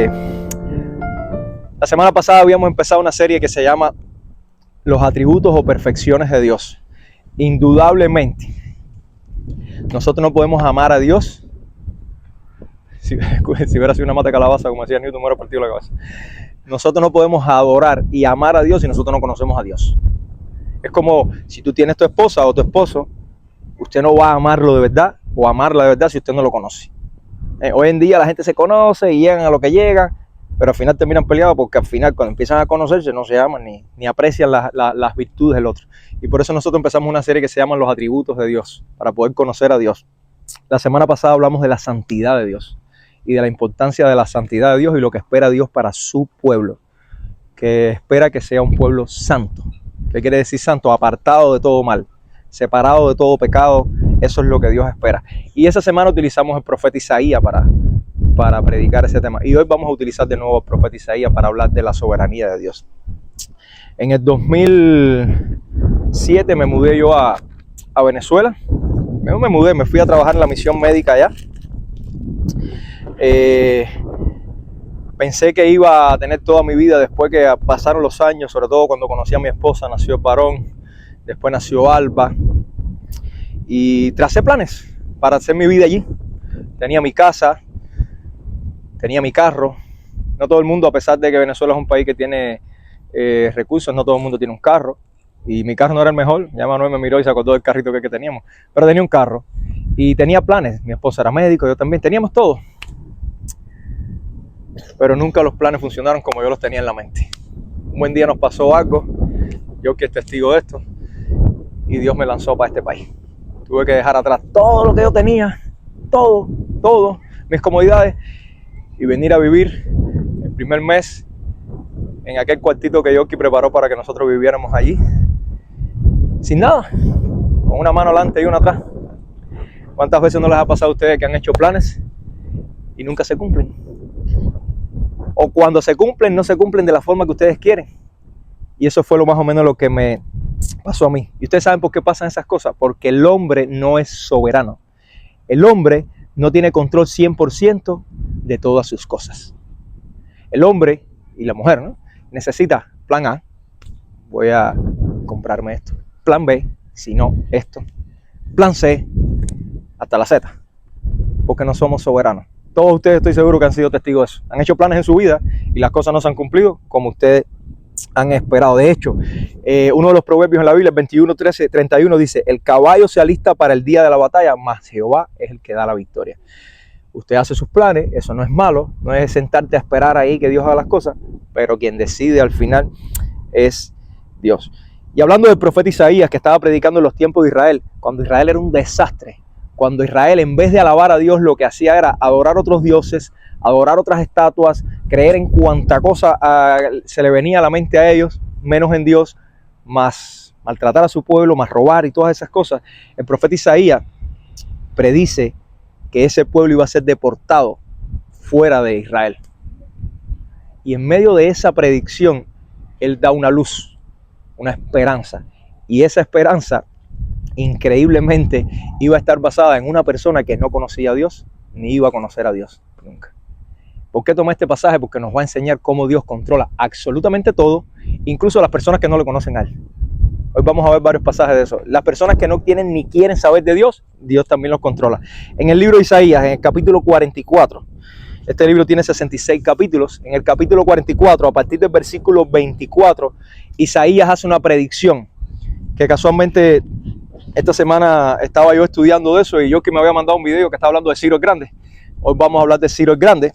La semana pasada habíamos empezado una serie que se llama Los atributos o perfecciones de Dios. Indudablemente, nosotros no podemos amar a Dios. Si hubiera sido una mata de calabaza, como decía Newton, me hubiera partido la cabeza. Nosotros no podemos adorar y amar a Dios si nosotros no conocemos a Dios. Es como si tú tienes tu esposa o tu esposo, usted no va a amarlo de verdad o amarla de verdad si usted no lo conoce. Hoy en día la gente se conoce y llegan a lo que llegan, pero al final terminan peleados porque al final cuando empiezan a conocerse no se aman ni aprecian las virtudes del otro. Y por eso nosotros empezamos una serie que se llama Los atributos de Dios, para poder conocer a Dios. La semana pasada hablamos de la santidad de Dios y de la importancia de la santidad de Dios y lo que espera Dios para su pueblo, que espera que sea un pueblo santo. ¿Qué quiere decir santo? Apartado de todo mal, separado de todo pecado. Eso es lo que Dios espera. Y esa semana utilizamos el profeta Isaías para predicar ese tema. Y hoy vamos a utilizar de nuevo el profeta Isaías para hablar de la soberanía de Dios. En el 2007 me mudé yo a Venezuela. Me fui a trabajar en la misión médica allá. Pensé que iba a tener toda mi vida después que pasaron los años, sobre todo cuando conocí a mi esposa, nació varón, después nació Alba. Y tracé planes para hacer mi vida allí. Tenía mi casa, tenía mi carro. No todo el mundo, a pesar de que Venezuela es un país que tiene recursos, no todo el mundo tiene un carro. Y mi carro no era el mejor. Ya Manuel me miró y se acordó del carrito que teníamos. Pero tenía un carro y tenía planes. Mi esposa era médico, yo también. Teníamos todo. Pero nunca los planes funcionaron como yo los tenía en la mente. Un buen día nos pasó algo. Yo que es testigo de esto. Y Dios me lanzó para este país. Tuve que dejar atrás todo lo que yo tenía, todo, mis comodidades, y venir a vivir el primer mes en aquel cuartito que Yorkie preparó para que nosotros viviéramos allí, sin nada, con una mano adelante y una atrás. ¿Cuántas veces no les ha pasado a ustedes que han hecho planes y nunca se cumplen? O cuando se cumplen, no se cumplen de la forma que ustedes quieren. Y eso fue lo más o menos lo que me pasó a mí. Y ustedes saben por qué pasan esas cosas. Porque el hombre no es soberano. El hombre no tiene control 100% de todas sus cosas. El hombre y la mujer, ¿no? Necesita plan A. Voy a comprarme esto. Plan B, si no, esto. Plan C, hasta la Z. Porque no somos soberanos. Todos ustedes estoy seguro que han sido testigos de eso. Han hecho planes en su vida y las cosas no se han cumplido como ustedes han esperado. De hecho, uno de los proverbios en la Biblia, el 21:31 dice: el caballo se alista para el día de la batalla, mas Jehová es el que da la victoria. Usted hace sus planes, eso no es malo, no es sentarte a esperar ahí que Dios haga las cosas, pero quien decide al final es Dios. Y hablando del profeta Isaías, que estaba predicando en los tiempos de Israel, cuando Israel era un desastre, cuando Israel, en vez de alabar a Dios, lo que hacía era adorar otros dioses, adorar otras estatuas, creer en cuanta cosa se le venía a la mente a ellos, menos en Dios, más maltratar a su pueblo, más robar y todas esas cosas. El profeta Isaías predice que ese pueblo iba a ser deportado fuera de Israel. Y en medio de esa predicción, él da una luz, una esperanza. Y esa esperanza, increíblemente, iba a estar basada en una persona que no conocía a Dios, ni iba a conocer a Dios nunca. ¿Por qué tomé este pasaje? Porque nos va a enseñar cómo Dios controla absolutamente todo, incluso las personas que no le conocen a Él. Hoy vamos a ver varios pasajes de eso. Las personas que no tienen ni quieren saber de Dios, Dios también los controla. En el libro de Isaías, en el capítulo 44, este libro tiene 66 capítulos. En el capítulo 44, a partir del versículo 24, Isaías hace una predicción que casualmente esta semana estaba yo estudiando de eso y yo que me había mandado un video que estaba hablando de Ciro el Grande. Hoy vamos a hablar de Ciro el Grande.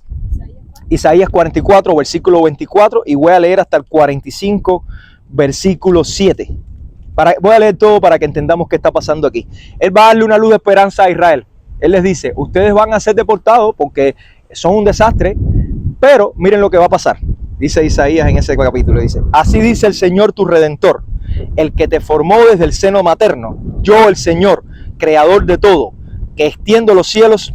Isaías 44, versículo 24, y voy a leer hasta el 45, versículo 7. Voy a leer todo para que entendamos qué está pasando aquí. Él va a darle una luz de esperanza a Israel. Él les dice: ustedes van a ser deportados porque son un desastre, pero miren lo que va a pasar. Dice Isaías en ese capítulo, dice: así dice el Señor tu Redentor, el que te formó desde el seno materno, yo el Señor, creador de todo, que extiendo los cielos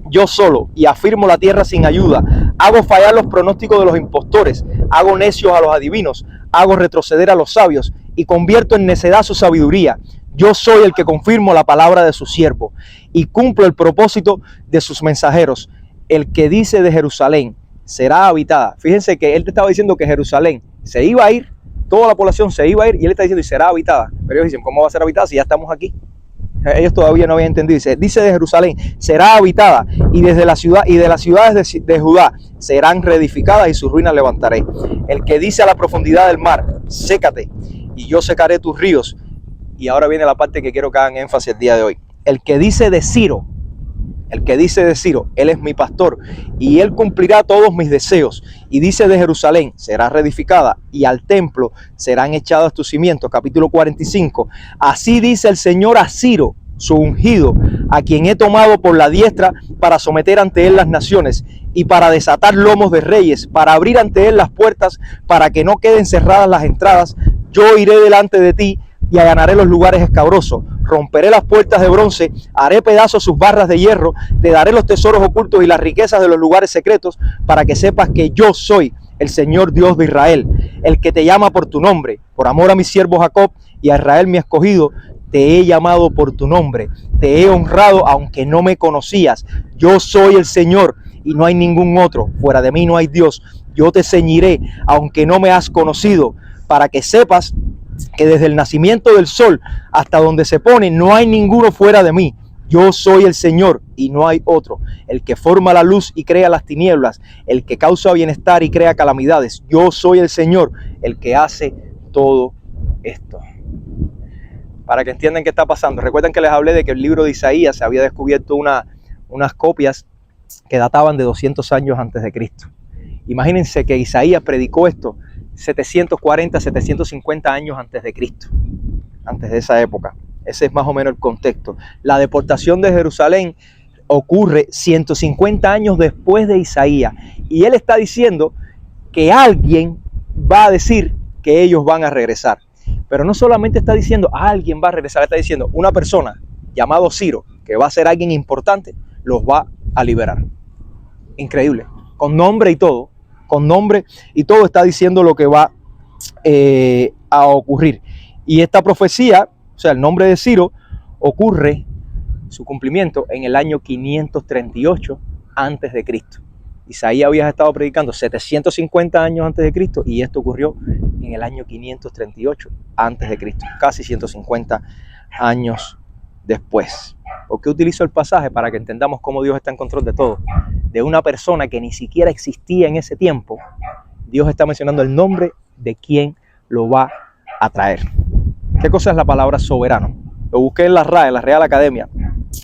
yo solo y afirmo la tierra sin ayuda, hago fallar los pronósticos de los impostores, hago necios a los adivinos, hago retroceder a los sabios y convierto en necedad su sabiduría. Yo soy el que confirmo la palabra de su siervo y cumplo el propósito de sus mensajeros, el que dice de Jerusalén: será habitada. Fíjense que él te estaba diciendo que Jerusalén se iba a ir, toda la población se iba a ir, y él está diciendo y será habitada. Pero ellos dicen, ¿cómo va a ser habitada si ya estamos aquí? Ellos todavía no habían entendido. Dice de Jerusalén será habitada, y desde la ciudad y de las ciudades de Judá serán reedificadas, y sus ruinas levantaré. El que dice a la profundidad del mar, sécate, y yo secaré tus ríos. Y ahora viene la parte que quiero que hagan énfasis el día de hoy. El que dice de Ciro, él es mi pastor, y él cumplirá todos mis deseos. Y dice de Jerusalén, será reedificada, y al templo serán echados tus cimientos. Capítulo 45. Así dice el Señor a Ciro, su ungido, a quien he tomado por la diestra para someter ante él las naciones, y para desatar lomos de reyes, para abrir ante él las puertas, para que no queden cerradas las entradas. Yo iré delante de ti y allanaré los lugares escabrosos, romperé las puertas de bronce, haré pedazos sus barras de hierro, te daré los tesoros ocultos y las riquezas de los lugares secretos, para que sepas que yo soy el Señor Dios de Israel, el que te llama por tu nombre. Por amor a mi siervo Jacob y a Israel mi escogido, te he llamado por tu nombre, te he honrado aunque no me conocías. Yo soy el Señor y no hay ningún otro, fuera de mí no hay Dios. Yo te ceñiré aunque no me has conocido, para que sepas que desde el nacimiento del sol hasta donde se pone no hay ninguno fuera de mí. Yo soy el Señor y no hay otro, el que forma la luz y crea las tinieblas, el que causa bienestar y crea calamidades. Yo soy el Señor, el que hace todo esto. Para que entiendan qué está pasando, recuerden que les hablé de que el libro de Isaías se había descubierto unas copias que databan de 200 años antes de Cristo. Imagínense que Isaías predicó esto 740, 750 años antes de Cristo, antes de esa época. Ese es más o menos el contexto. La deportación de Jerusalén ocurre 150 años después de Isaías, y él está diciendo que alguien va a decir que ellos van a regresar. Pero no solamente está diciendo alguien va a regresar, está diciendo una persona llamado Ciro, que va a ser alguien importante, los va a liberar. Increíble, con nombre y todo. Con nombre y todo está diciendo lo que va a ocurrir. Y esta profecía, o sea, el nombre de Ciro, ocurre su cumplimiento en el año 538 antes de Cristo. Isaías había estado predicando 750 años antes de Cristo, y esto ocurrió en el año 538 antes de Cristo, casi 150 años después. ¿Por qué utilizo el pasaje? Para que entendamos cómo Dios está en control de todo. De una persona que ni siquiera existía en ese tiempo, Dios está mencionando el nombre de quien lo va a traer. ¿Qué cosa es la palabra soberano? Lo busqué en la RAE, la Real Academia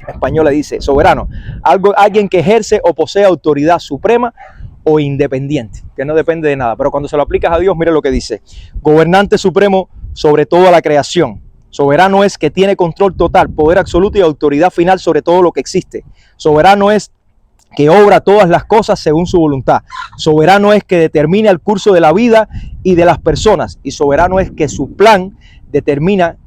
Española, dice soberano, alguien que ejerce o posee autoridad suprema o independiente, que no depende de nada. Pero cuando se lo aplicas a Dios, mire lo que dice: gobernante supremo sobre toda la creación. Soberano es que tiene control total, poder absoluto y autoridad final sobre todo lo que existe. Soberano es que obra todas las cosas según su voluntad. Soberano es que determina el curso de la vida y de las personas. Y soberano es que su plan determina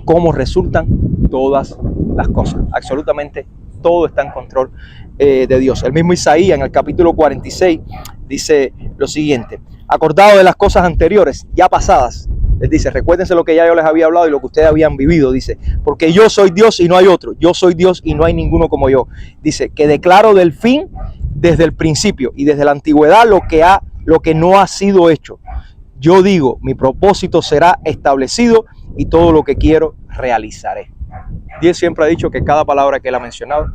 cómo resultan todas las cosas. Absolutamente todo está en control de Dios. El mismo Isaías en el capítulo 46 dice lo siguiente: acordado de las cosas anteriores, ya pasadas. Les dice, recuérdense lo que ya yo les había hablado y lo que ustedes habían vivido. Dice, porque yo soy Dios y no hay otro. Yo soy Dios y no hay ninguno como yo. Dice, que declaro del fin desde el principio y desde la antigüedad lo que no ha sido hecho. Yo digo, mi propósito será establecido y todo lo que quiero realizaré. Dios siempre ha dicho que cada palabra que él ha mencionado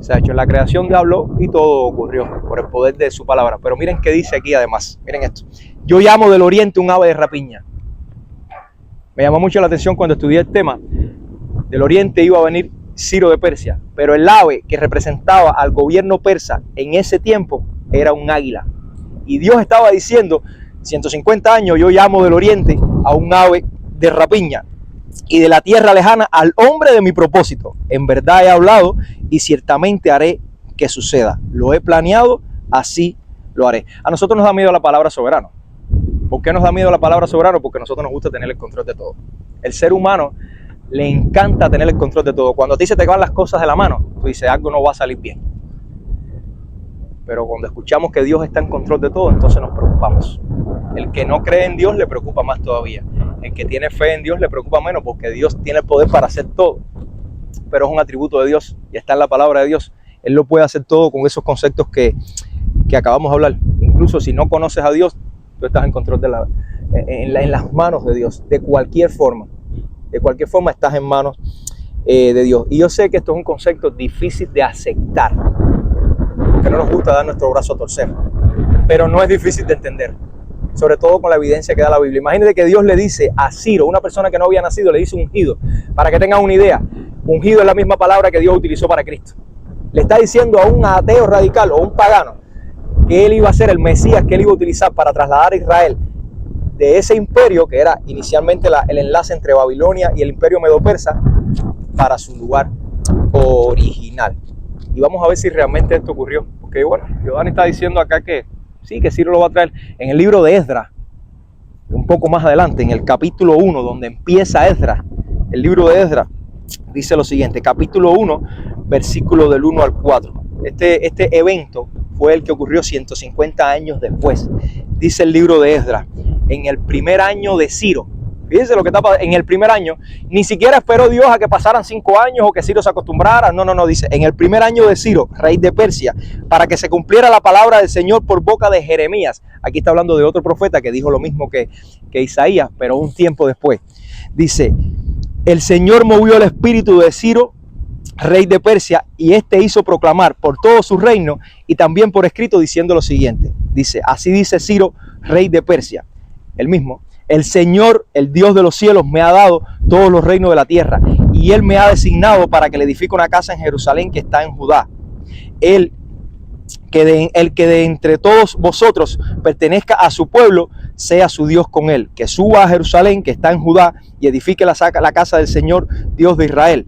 se ha hecho. En la creación de habló y todo ocurrió por el poder de su palabra. Pero miren qué dice aquí además. Miren esto. Yo llamo del oriente un ave de rapiña. Me llamó mucho la atención cuando estudié el tema. Del oriente iba a venir Ciro de Persia, pero el ave que representaba al gobierno persa en ese tiempo era un águila. Y Dios estaba diciendo, 150 años yo llamo del oriente a un ave de rapiña, y de la tierra lejana al hombre de mi propósito. En verdad he hablado y ciertamente haré que suceda. Lo he planeado, así lo haré. A nosotros nos da miedo la palabra soberano. ¿Por qué nos da miedo la palabra soberano? Porque a nosotros nos gusta tener el control de todo. El ser humano le encanta tener el control de todo. Cuando a ti se te van las cosas de la mano, tú dices, algo no va a salir bien. Pero cuando escuchamos que Dios está en control de todo, entonces nos preocupamos. El que no cree en Dios le preocupa más todavía. El que tiene fe en Dios le preocupa menos, porque Dios tiene el poder para hacer todo. Pero es un atributo de Dios y está en la palabra de Dios. Él lo puede hacer todo con esos conceptos que que acabamos de hablar. Incluso si no conoces a Dios, tú estás en control en las manos de Dios, de cualquier forma. De cualquier forma estás en manos de Dios. Y yo sé que esto es un concepto difícil de aceptar, porque no nos gusta dar nuestro brazo a torcer, pero no es difícil de entender, sobre todo con la evidencia que da la Biblia. Imagínate que Dios le dice a Ciro, una persona que no había nacido, le dice ungido. Para que tengan una idea, ungido es la misma palabra que Dios utilizó para Cristo. Le está diciendo a un ateo radical o un pagano que él iba a ser el Mesías que él iba a utilizar para trasladar a Israel de ese imperio que era inicialmente el enlace entre Babilonia y el imperio medo-persa para su lugar original. Y vamos a ver si realmente esto ocurrió, porque bueno, Giovanni está diciendo acá que sí, que Ciro lo va a traer. En el libro de Esdras, un poco más adelante, en el capítulo 1, donde empieza Esdras, el libro de Esdras dice lo siguiente, capítulo 1, versículo del 1 al 4. Este evento fue el que ocurrió 150 años después. Dice el libro de Esdras, en el primer año de Ciro. Fíjense lo que está pasando. En el primer año, ni siquiera esperó Dios a que pasaran 5 años o que Ciro se acostumbrara. No, dice, en el primer año de Ciro, rey de Persia, para que se cumpliera la palabra del Señor por boca de Jeremías. Aquí está hablando de otro profeta que dijo lo mismo que Isaías, pero un tiempo después. Dice, el Señor movió el espíritu de Ciro, rey de Persia, y este hizo proclamar por todo su reino y también por escrito diciendo lo siguiente. Dice, así dice Ciro, rey de Persia, el mismo. El Señor, el Dios de los cielos, me ha dado todos los reinos de la tierra, y Él me ha designado para que le edifique una casa en Jerusalén que está en Judá. El que de entre todos vosotros pertenezca a su pueblo, sea su Dios con él. Que suba a Jerusalén que está en Judá y edifique la casa del Señor, Dios de Israel.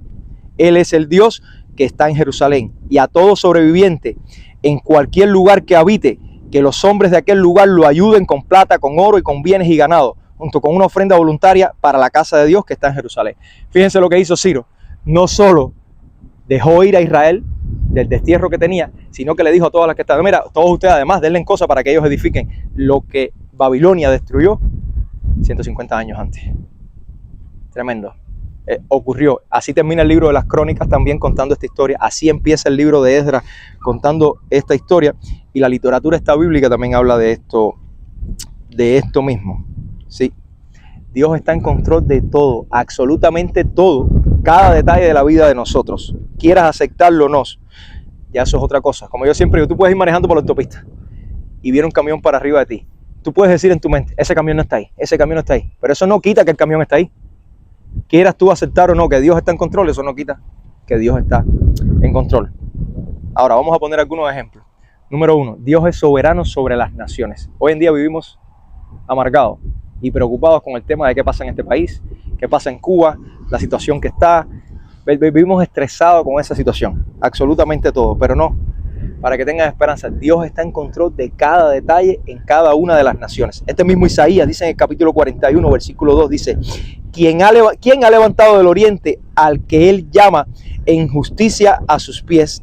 Él es el Dios que está en Jerusalén. Y a todo sobreviviente en cualquier lugar que habite, que los hombres de aquel lugar lo ayuden con plata, con oro y con bienes y ganado, junto con una ofrenda voluntaria para la casa de Dios que está en Jerusalén. Fíjense lo que hizo Ciro. No solo dejó ir a Israel del destierro que tenía, sino que le dijo a todas las que estaban, mira, todos ustedes además denle cosas para que ellos edifiquen lo que Babilonia destruyó 150 años antes. Tremendo. Ocurrió. Así termina el libro de las Crónicas también contando esta historia. Así empieza el libro de Esdras contando esta historia. Y la literatura esta bíblica también habla de esto mismo. ¿Sí? Dios está en control de todo, absolutamente todo, cada detalle de la vida de nosotros. Quieras aceptarlo o no, ya eso es otra cosa. Como yo siempre digo, tú puedes ir manejando por la autopista y viene un camión para arriba de ti. Tú puedes decir en tu mente, ese camión no está ahí, ese camión no está ahí. Pero eso no quita que el camión está ahí. Quieras tú aceptar o no que Dios está en control, eso no quita que Dios está en control. Ahora vamos a poner algunos ejemplos. Número 1, Dios es soberano sobre las naciones. Hoy en día vivimos amargados y preocupados con el tema de qué pasa en este país, qué pasa en Cuba, la situación que está. Vivimos estresados con esa situación, absolutamente todo, pero no, para que tengan esperanza, Dios está en control de cada detalle en cada una de las naciones. Este mismo Isaías dice en el capítulo 41, versículo 2, dice, ¿quién ha levantado del oriente al que él llama en justicia a sus pies?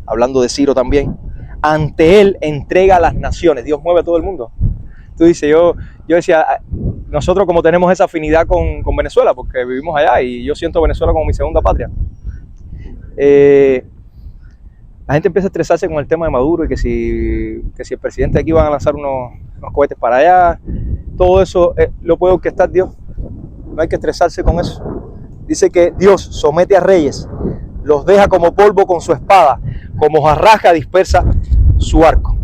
Hablando de Ciro también. Ante él entrega a las naciones. Dios mueve a todo el mundo. Tú dices, yo decía, nosotros como tenemos esa afinidad con Venezuela, porque vivimos allá y yo siento Venezuela como mi segunda patria. La gente empieza a estresarse con el tema de Maduro y que si el presidente de aquí va a lanzar unos cohetes para allá. Todo eso lo puede orquestar Dios. No hay que estresarse con eso. Dice que Dios somete a reyes, los deja como polvo con su espada, como jarraja dispersa su arco.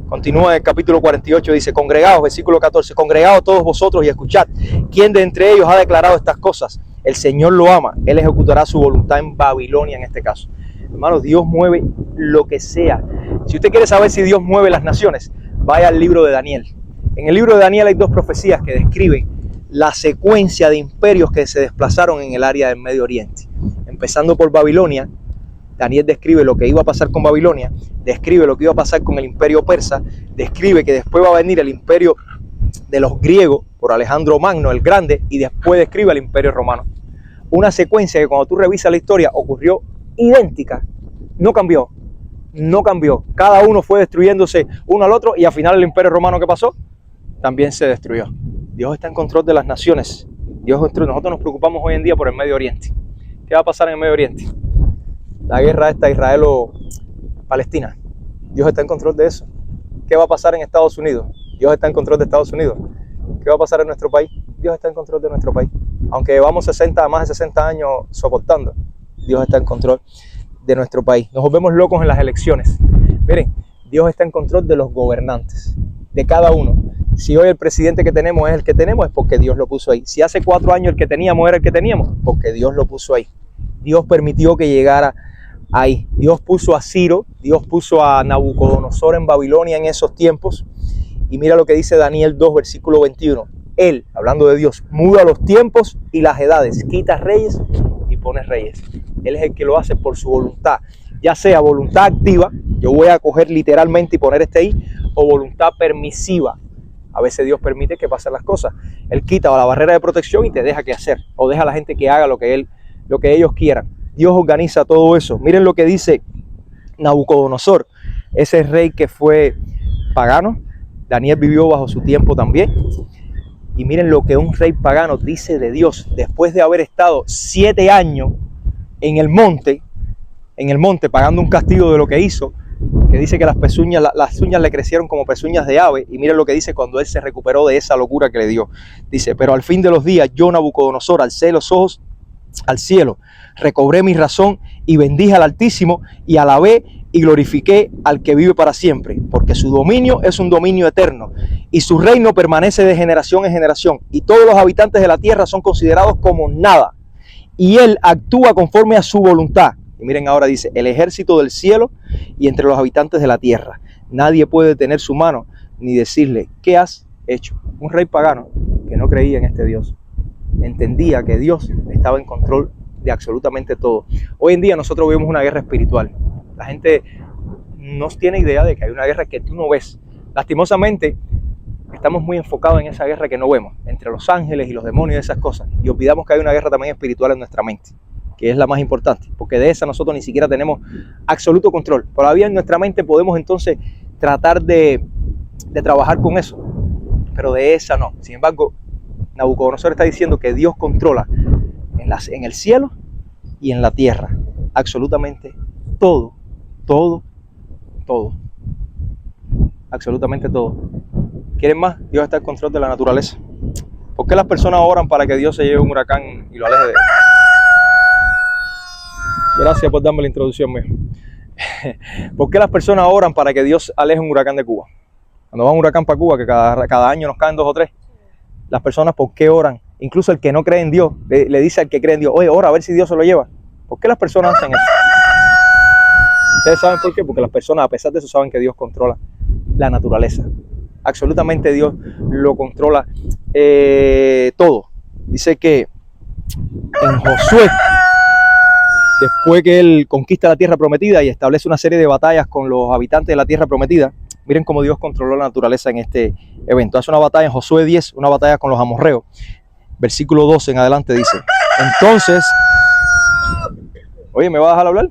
Continúa en el capítulo 48, dice, congregaos, versículo 14, congregaos todos vosotros y escuchad, ¿quién de entre ellos ha declarado estas cosas? El Señor lo ama, Él ejecutará su voluntad en Babilonia en este caso. Hermanos, Dios mueve lo que sea. Si usted quiere saber si Dios mueve las naciones, vaya al libro de Daniel. En el libro de Daniel hay 2 profecías que describen la secuencia de imperios que se desplazaron en el área del Medio Oriente. Empezando por Babilonia, Daniel describe lo que iba a pasar con Babilonia, describe lo que iba a pasar con el imperio persa, describe que después va a venir el imperio de los griegos por Alejandro Magno el Grande y después describe el imperio romano. Una secuencia que cuando tú revisas la historia ocurrió idéntica, no cambió. Cada uno fue destruyéndose uno al otro y al final el imperio romano, ¿qué pasó? También se destruyó. Dios está en control de las naciones. Nosotros nos preocupamos hoy en día por el Medio Oriente. ¿Qué va a pasar en el Medio Oriente? La guerra esta Israelo-Palestina. Dios está en control de eso. ¿Qué va a pasar en Estados Unidos? Dios está en control de Estados Unidos. ¿Qué va a pasar en nuestro país? Dios está en control de nuestro país. Aunque llevamos más de 60 años soportando, Dios está en control de nuestro país. Nos volvemos locos en las elecciones. Miren, Dios está en control de los gobernantes, de cada uno. Si hoy el presidente que tenemos es el que tenemos, es porque Dios lo puso ahí. Si hace 4 años el que teníamos era el que teníamos, porque Dios lo puso ahí. Dios permitió que llegara ahí. Dios puso a Ciro, Dios puso a Nabucodonosor en Babilonia en esos tiempos. Y mira lo que dice Daniel 2, versículo 21. Él, hablando de Dios, muda los tiempos y las edades, quita reyes y pone reyes. Él es el que lo hace por su voluntad, ya sea voluntad activa, yo voy a coger literalmente y poner ahí, o voluntad permisiva. A veces Dios permite que pasen las cosas. Él quita la barrera de protección y te deja que hacer, o deja a la gente que haga lo que ellos quieran. Dios organiza todo eso. Miren lo que dice Nabucodonosor, ese rey que fue pagano. Daniel vivió bajo su tiempo también. Y miren lo que un rey pagano dice de Dios después de haber estado 7 años en el monte pagando un castigo de lo que hizo, que dice que las uñas le crecieron como pezuñas de ave. Y miren lo que dice cuando él se recuperó de esa locura que le dio. Dice, pero al fin de los días yo, Nabucodonosor, alcé los ojos al cielo, recobré mi razón y bendije al Altísimo y alabé y glorifiqué al que vive para siempre, porque su dominio es un dominio eterno y su reino permanece de generación en generación, y todos los habitantes de la tierra son considerados como nada, y él actúa conforme a su voluntad. Y miren ahora dice, el ejército del cielo y entre los habitantes de la tierra, nadie puede detener su mano ni decirle, ¿qué has hecho? Un rey pagano que no creía en este Dios, entendía que Dios estaba en control de absolutamente todo. Hoy en día nosotros vivimos una guerra espiritual. La gente no tiene idea de que hay una guerra que tú no ves. Lastimosamente, estamos muy enfocados en esa guerra que no vemos, entre los ángeles y los demonios y esas cosas. Y olvidamos que hay una guerra también espiritual en nuestra mente, que es la más importante, porque de esa nosotros ni siquiera tenemos absoluto control. Todavía en nuestra mente podemos entonces tratar de trabajar con eso, pero de esa no. Sin embargo, Nabucodonosor está diciendo que Dios controla en el cielo y en la tierra absolutamente todo, absolutamente todo. ¿Quieren más? Dios está en control de la naturaleza. ¿Por qué las personas oran para que Dios se lleve un huracán y lo aleje de ellos? Gracias por darme la introducción mía. ¿Por qué las personas oran para que Dios aleje un huracán de Cuba? Cuando va un huracán para Cuba, que cada año nos caen 2 o 3, las personas, ¿por qué oran? Incluso el que no cree en Dios le dice al que cree en Dios, oye, ora a ver si Dios se lo lleva. ¿Por qué las personas hacen eso? ¿Ustedes saben por qué? Porque las personas, a pesar de eso, saben que Dios controla la naturaleza. Absolutamente Dios lo controla todo. Dice que en Josué, después que él conquista la tierra prometida y establece una serie de batallas con los habitantes de la tierra prometida, miren cómo Dios controló la naturaleza en este evento. Hace una batalla en Josué 10, una batalla con los amorreos. Versículo 12 en adelante dice, entonces, oye, ¿me vas a dejar hablar?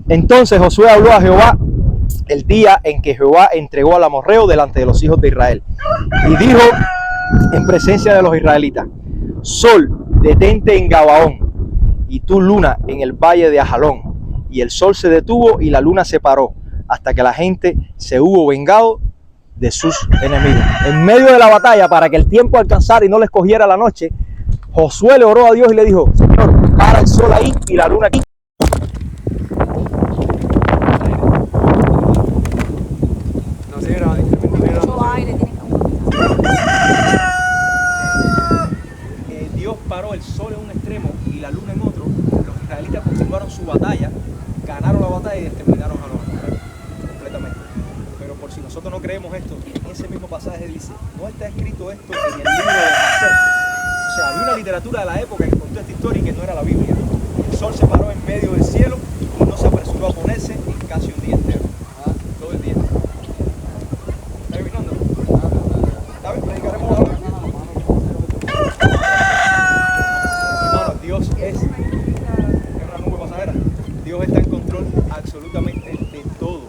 Entonces Josué habló a Jehová el día en que Jehová entregó al amorreo delante de los hijos de Israel. Y dijo en presencia de los israelitas, sol, detente en Gabaón, y tú luna en el valle de Ajalón. Y el sol se detuvo y la luna se paró, hasta que la gente se hubo vengado de sus enemigos. En medio de la batalla, para que el tiempo alcanzara y no les cogiera la noche, Josué le oró a Dios y le dijo, Señor, para el sol ahí y la luna aquí. Dios paró el sol en un extremo y la luna en otro. Los israelitas continuaron su batalla, ganaron la batalla y exterminaron a los amorreos completamente. Pero por si nosotros no creemos esto, en ese mismo pasaje dice, no está escrito esto en el libro de Jasher. O sea, había una literatura de la época que contó esta historia y que no era la Biblia. El sol se paró en medio del cielo y no se apresuró a ponerse en casi un día entero. Todo el día. ¿Está adivinando? ¿Está bien? ¿Predicaremos ahora? Hermano, Dios es una nube pasajera. Dios está en control absolutamente de todo.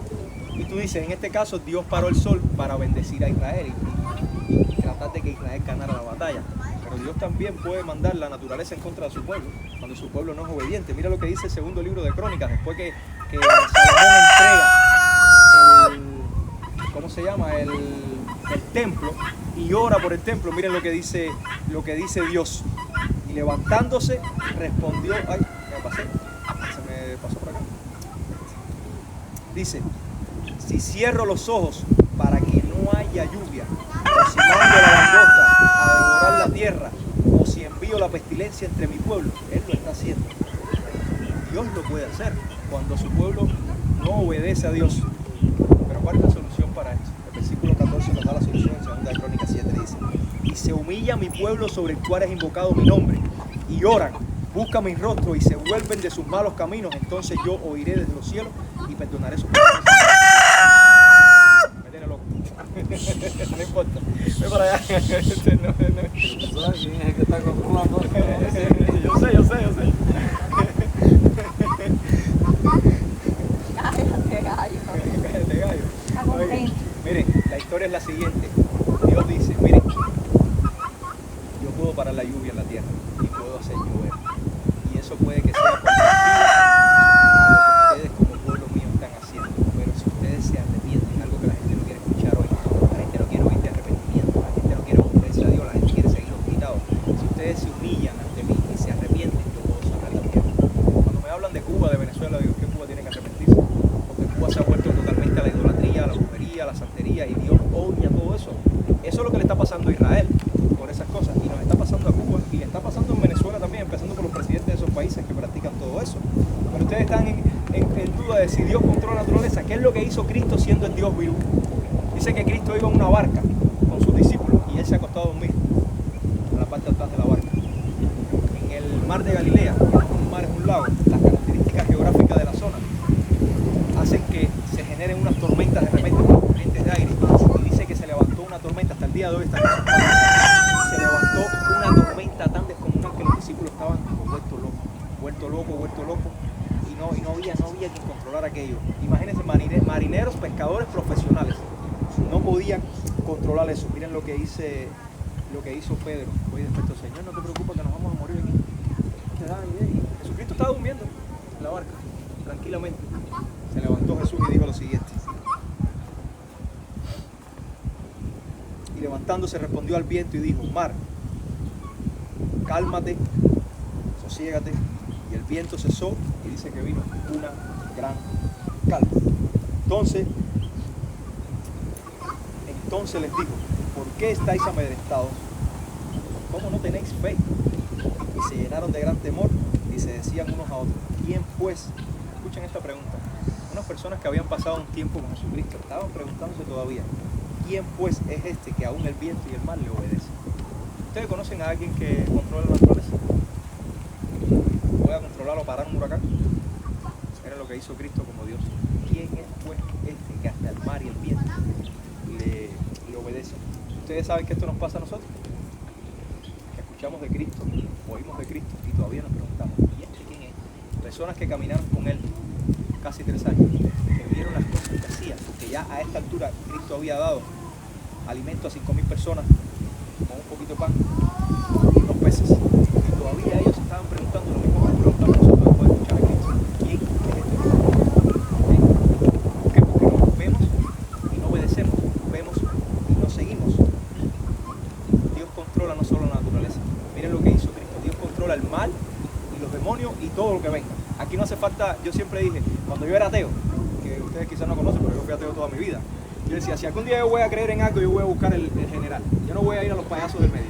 Y tú dices, en este caso, Dios paró el sol para bendecir a Israel y tratar de que Israel ganara la batalla. Pero pero Dios también puede mandar la naturaleza en contra de su pueblo, cuando su pueblo no es obediente. Mira lo que dice el segundo libro de Crónicas, después que Salomón entrega ¿cómo se llama? El templo y ora por el templo. Miren lo que dice Dios. Y levantándose, respondió, ay, me pasé, se me pasó por acá. Dice, si cierro los ojos para que no haya lluvia, o si mando la langosta a devorar la tierra, o si envío la pestilencia entre mi pueblo, Él lo está haciendo. Dios lo puede hacer cuando su pueblo no obedece a Dios. Pero ¿cuál es la solución para esto? El versículo 14 nos da la solución en 2 de Crónicas 7, dice, y se humilla mi pueblo sobre el cual es invocado mi nombre, y oran, buscan mi rostro y se vuelven de sus malos caminos, entonces yo oiré desde los cielos y perdonaré sus pecados. Me tiene loco. No importa. Ve para allá. ¿Sabes quién es el que está controlando? Yo sé. De gallo. Oye, miren, la historia es la siguiente. Dios dice, miren, yo puedo parar la lluvia en la tierra y puedo hacer llover. Y eso puede que sea por a lo que ustedes como pueblo mío están haciendo. Pero si ustedes se arrepienten, algo que la gente no quiere escuchar hoy, la gente no quiere oír de arrepentimiento, la gente no quiere volverse a Dios, la gente quiere seguir hospitado. Si ustedes se humillan ante mí y se arrepienten, yo puedo sanar la tierra. Cuando me hablan de Cuba, de Venezuela, digo que Cuba tiene que arrepentirse, porque Cuba se ha vuelto totalmente a la idolatría, a la brujería, a la santería, y Dios odia todo eso. Eso es lo que le está pasando a Israel por esas cosas, y nos está pasando a Cuba, y le está pasando en Venezuela también, empezando por los presidentes de esos países que practican todo eso. Pero ustedes están en duda de si Dios controla la naturaleza. ¿Qué es lo que hizo Cristo siendo el Dios vivo? Dice que Cristo iba en una barca con sus discípulos y Él se acostó a dormir en la parte de atrás de la barca. En el mar de Galilea, que no es un mar, es un lago, las características geográficas de la zona hacen que se generen unas tormentas de repente, unas corrientes de aire, y dice que se levantó una tormenta, hasta el día de hoy está en esos países. Se levantó una tormenta tan descomunal que los discípulos estaban vueltos locos, y no había quien controlara aquello. Imagínense, marineros, pescadores profesionales, no podían controlar eso. Miren lo que hizo Pedro. Oye, después, Señor, no te preocupes que nos vamos a morir aquí. No te da idea. Y Jesucristo estaba durmiendo en la barca, tranquilamente. Se levantó Jesús y dijo lo siguiente. Y levantándose respondió al viento y dijo, mar, cálmate, sosiégate. Y el viento cesó y dice que vino una gran calma. Entonces les dijo, ¿por qué estáis amedrentados? ¿Cómo no tenéis fe? Y se llenaron de gran temor y se decían unos a otros, ¿quién pues? Escuchen esta pregunta. Unas personas que habían pasado un tiempo con Jesucristo estaban preguntándose todavía, ¿quién pues es este que aún el viento y el mar le obedecen? ¿Ustedes conocen a alguien que controla la naturaleza? ¿Puede controlar o parar un huracán? Era lo que hizo Cristo como Dios. ¿Quién es pues este que hasta el mar y el viento le obedecen? ¿Ustedes saben que esto nos pasa a nosotros? Que escuchamos de Cristo, oímos de Cristo y todavía nos preguntamos, ¿y este quién es? Personas que caminaron con Él casi 3 años, que vieron las cosas que hacía, porque ya a esta altura Cristo había dado alimento a 5.000 personas con un poquito de pan y 2 peces. Y todavía ellos estaban preguntando lo mismo que nos preguntamos nosotros después de escuchar a Cristo. ¿Quién es este? ¿Por qué? Porque nos vemos y no obedecemos, vemos y no seguimos. Dios controla no solo la naturaleza. Miren lo que hizo Cristo. Dios controla el mal y los demonios y todo lo que venga. Aquí no hace falta, yo siempre dije, cuando yo era ateo, que ustedes quizás no conocen, pero yo fui ateo toda mi vida, yo decía, si algún día yo voy a creer en algo, yo voy a buscar el general. Yo no voy a ir a los payasos del medio.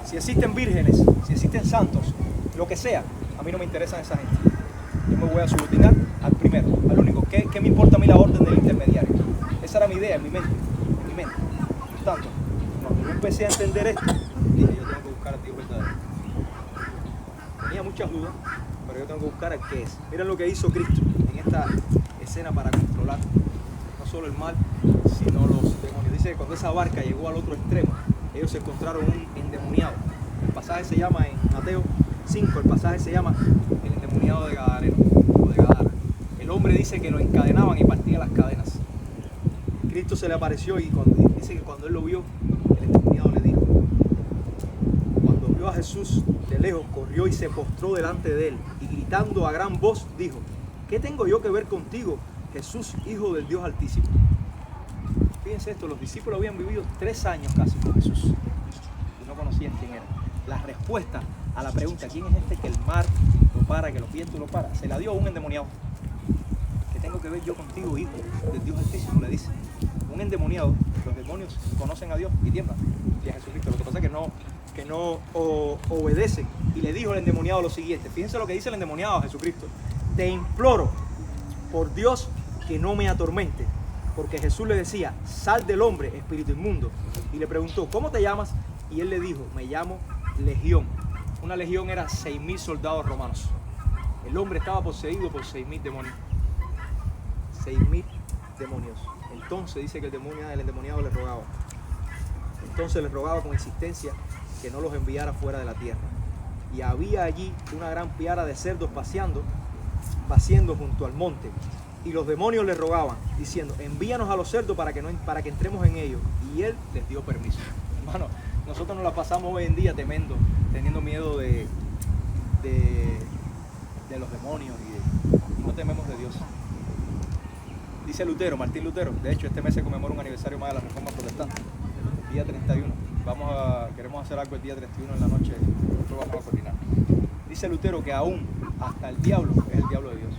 Si existen vírgenes, si existen santos, lo que sea, a mí no me interesan esa gente. Yo me voy a subordinar al primero, al único. ¿Qué me importa a mí la orden del intermediario? Esa era mi idea en mi mente. Por tanto, cuando yo empecé a entender esto, dije, yo tengo que buscar al Dios verdadero. Tenía muchas dudas, pero yo tengo que buscar al que es. Miren lo que hizo Cristo en esta escena para controlar no solo el mal, sino los demonios. Dice que cuando esa barca llegó al otro extremo, ellos se encontraron un endemoniado. El pasaje se llama en Mateo 5, el pasaje se llama el endemoniado de Gadareno, o de Gadara. El hombre dice que lo encadenaban y partía las cadenas. Cristo se le apareció y dice que cuando él lo vio, el endemoniado le dijo, vio a Jesús de lejos, corrió y se postró delante de él, y gritando a gran voz dijo: ¿qué tengo yo que ver contigo, Jesús, Hijo del Dios Altísimo? Fíjense esto, los discípulos habían vivido 3 años casi con Jesús y no conocían quién era. La respuesta a la pregunta, ¿quién es este que el mar lo para, que los vientos lo para?, se la dio a un endemoniado. ¿Qué tengo que ver yo contigo, Hijo del Dios Altísimo?, le dice. Un endemoniado, los demonios conocen a Dios y tiemblan y a Jesucristo. Lo que pasa es que no obedecen. Y le dijo el endemoniado lo siguiente. Fíjense lo que dice el endemoniado a Jesucristo: te imploro por Dios que no me atormente. Porque Jesús le decía: sal del hombre, espíritu inmundo. Y le preguntó: ¿cómo te llamas? Y él le dijo: me llamo Legión. Una legión era 6.000 soldados romanos. El hombre estaba poseído por 6.000 demonios. 6.000 demonios. Entonces dice que el endemoniado le rogaba. Entonces le rogaba con insistencia que no los enviara fuera de la tierra. Y había allí una gran piara de cerdos paciendo junto al monte. Y los demonios le rogaban, diciendo: envíanos a los cerdos para que entremos en ellos. Y él les dio permiso. Hermano, nosotros nos la pasamos hoy en día teniendo miedo de los demonios y no tememos de Dios. Dice Lutero, Martín Lutero, de hecho este mes se conmemora un aniversario más de la Reforma Protestante, el día 31. Queremos hacer algo el día 31 en la noche, nosotros vamos a coordinar. Dice Lutero que aún hasta el diablo es el diablo de Dios.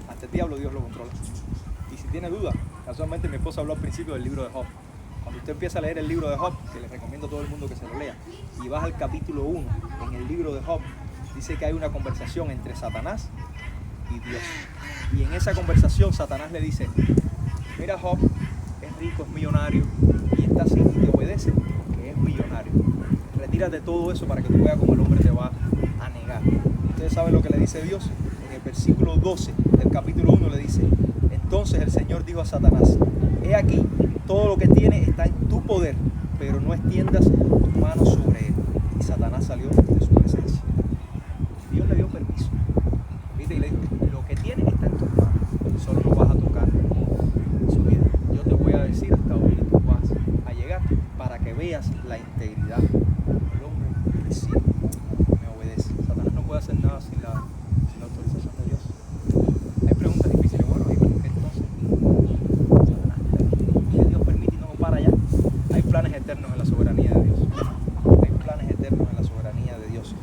Hasta el diablo Dios lo controla. Y si tiene duda, casualmente mi esposa habló al principio del libro de Job. Cuando usted empieza a leer el libro de Job, que les recomiendo a todo el mundo que se lo lea, y vas al capítulo 1 en el libro de Job, dice que hay una conversación entre Satanás y Dios. Y en esa conversación Satanás le dice: mira, Job es rico, es millonario, y está así y te obedece porque es millonario. Retírate de todo eso para que tú veas cómo el hombre te va a negar. Ustedes saben lo que le dice Dios. En el versículo 12 del capítulo 1 le dice: entonces el Señor dijo a Satanás: he aquí, todo lo que tienes está en tu poder, pero no extiendas tu mano sobre él. Y Satanás salió de su presencia. Dios le dio permiso. ¿Viste? Y le dijo: lo que tienes está en tus manos, solo no vas a tocar su vida. Yo te voy a decir hasta dónde tú vas a llegar para que veas la integridad. El hombre recibe, me obedece. Satanás no puede hacer nada sin la autorización de Dios. Hay preguntas difíciles. Bueno, ¿y por qué entonces Satanás, ¿qué Dios permite y no para allá? Hay planes eternos en la soberanía de Dios. Hay planes eternos en la soberanía de Dios.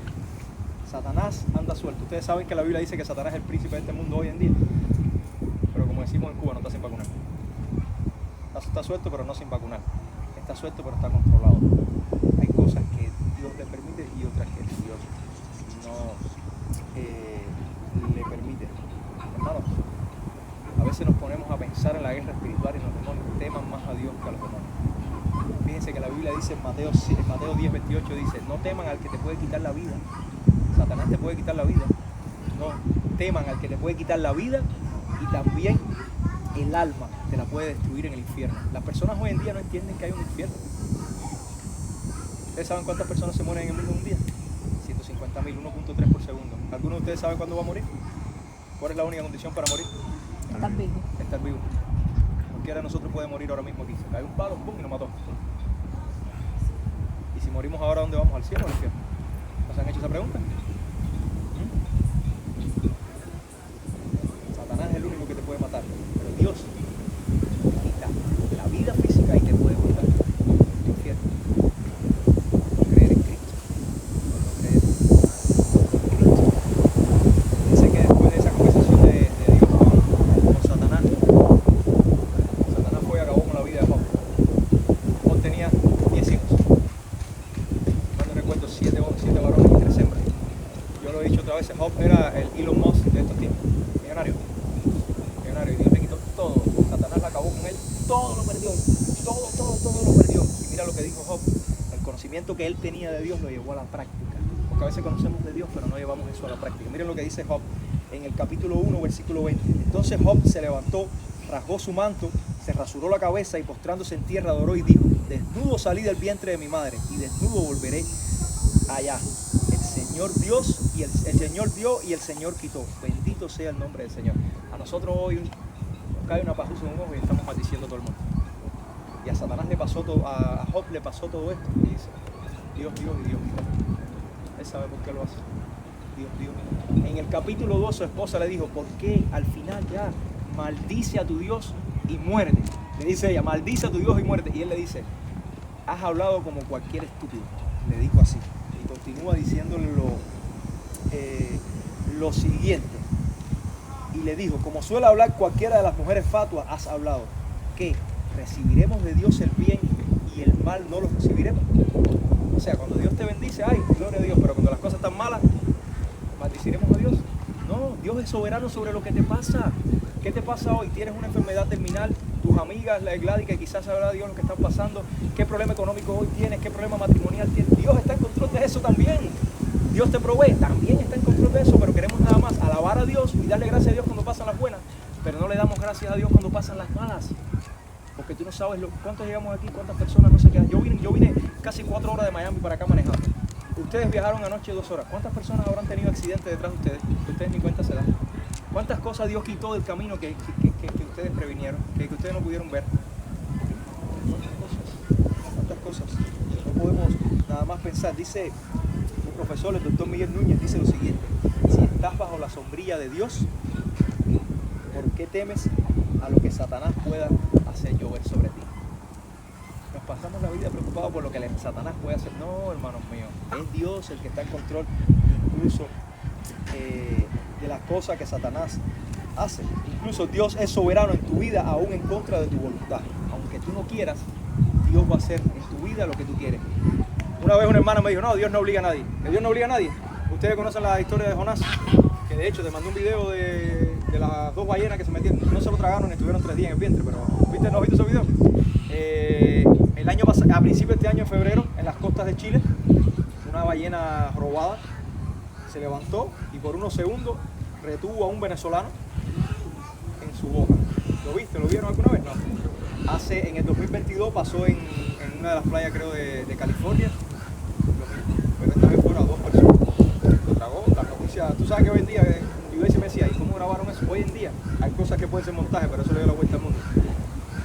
Satanás anda suelto. Ustedes saben que la Biblia dice que Satanás es el príncipe de este mundo hoy en día. Pero como decimos en Cuba, no está sin vacunar. Está suelto, pero no sin vacunar. Está suelto, pero está controlado. Hay cosas que Dios le permite y otras que Dios no le permite. Hermanos, a veces nos ponemos a pensar en la guerra espiritual y los demonios teman más a Dios que a los demonios. Fíjense que la Biblia dice en Mateo 10:28 dice: no teman al que te puede quitar la vida. Satanás te puede quitar la vida. No, teman al que te puede quitar la vida y también el alma te la puede destruir en el infierno. Las personas hoy en día no entienden que hay un infierno. ¿Ustedes saben cuántas personas se mueren en el mundo en un día? 150.000, 1.3 por segundo. ¿Alguno de ustedes sabe cuándo va a morir? ¿Cuál es la única condición para morir? Estar vivo. Estar vivo. Cualquiera de nosotros puede morir ahora mismo aquí. Se cae un palo, pum, y nos mató. Y si morimos ahora, ¿dónde vamos? ¿Al cielo o al infierno? ¿No se han hecho esa pregunta? Satanás es el único que te puede matar, pero Dios quita la vida física y te puede matar al infierno. No creer en Cristo. No creer en Cristo. Dice que después de esa conversación de Dios con Satanás, Satanás fue y acabó con la vida de Job. Job tenía 10 hijos. No recuerdo 7 varones y 3 hembras. Yo lo he dicho otra vez, Job era el Elon Musk de estos tiempos. Millonario, y Dios le quitó todo. Satanás la acabó con él, todo lo perdió, todo lo perdió. Y mira lo que dijo Job: el conocimiento que él tenía de Dios lo llevó a la práctica, porque a veces conocemos de Dios pero no llevamos eso a la práctica. Miren lo que dice Job en el capítulo 1 versículo 20. Entonces Job se levantó, rasgó su manto, se rasuró la cabeza y postrándose en tierra adoró y dijo: desnudo salí del vientre de mi madre y desnudo volveré allá. El Señor dio y el Señor quitó. Bendito sea el nombre del Señor. A nosotros hoy nos cae una pajusa en un ojo y estamos maldiciendo a todo el mundo. Y a Satanás le pasó todo, a Job le pasó todo esto. Y dice: Dios y Dios. Él sabe por qué lo hace. Dios. En el capítulo 2 su esposa le dijo, ¿por qué al final ya maldice a tu Dios y muérete? Le dice ella, maldice a tu Dios y muérete. Y él le dice, has hablado como cualquier estúpido. Le dijo así. Y continúa diciéndole lo siguiente. Y le dijo, como suele hablar cualquiera de las mujeres fatuas, has hablado, que recibiremos de Dios el bien y el mal no lo recibiremos. O sea, cuando Dios te bendice, ay, gloria a Dios, pero cuando las cosas están malas, maldiciremos a Dios. No, Dios es soberano sobre lo que te pasa. ¿Qué te pasa hoy? ¿Tienes una enfermedad terminal? Tus amigas, la de Gladys, que quizás sabrá Dios lo que están pasando. ¿Qué problema económico hoy tienes? ¿Qué problema matrimonial tienes? Dios está en control de eso también. Dios te provee, también está en control de eso, pero queremos nada más alabar a Dios y darle gracias a Dios cuando pasan las buenas, pero no le damos gracias a Dios cuando pasan las malas. Porque tú no sabes cuántos llegamos aquí, cuántas personas no se quedan. Yo vine casi 4 horas de Miami para acá manejando. Ustedes viajaron anoche 2 horas. ¿Cuántas personas habrán tenido accidentes detrás de ustedes? Ustedes ni cuenta se dan. ¿Cuántas cosas Dios quitó del camino que ustedes previnieron, que ustedes no pudieron ver? ¿Cuántas cosas? No podemos nada más pensar. Dice un profesor, el doctor Miguel Núñez, dice lo siguiente: si estás bajo la sombrilla de Dios, ¿por qué temes a lo que Satanás pueda hacer llover sobre ti? Nos pasamos la vida preocupados por lo que Satanás puede hacer. No, hermanos míos, es Dios el que está en control incluso de las cosas que Satanás hace. Incluso Dios es soberano en tu vida, aún en contra de tu voluntad. Aunque tú no quieras, Dios va a hacer en tu vida lo que tú quieres. Una vez una hermana me dijo, no, Dios no obliga a nadie. ¿Que Dios no obliga a nadie? Ustedes conocen la historia de Jonás, que de hecho te mandé un video de las 2 ballenas que se metieron, no se lo tragaron, estuvieron 3 días en el vientre, pero ¿viste? ¿No has visto ese video? El año pasado, a principios de este año, en febrero, en las costas de Chile, una ballena robada se levantó y por unos segundos retuvo a un venezolano en su boca. ¿Lo viste? ¿Lo vieron alguna vez? No. En el 2022 pasó en una de las playas, creo, de California. Pero esta vez fueron a 2 personas. Lo tragó, la noticia. Tú sabes que hoy en día, yo me decía, ¿y cómo grabaron eso? Hoy en día hay cosas que pueden ser montaje, pero eso le dio la vuelta al mundo.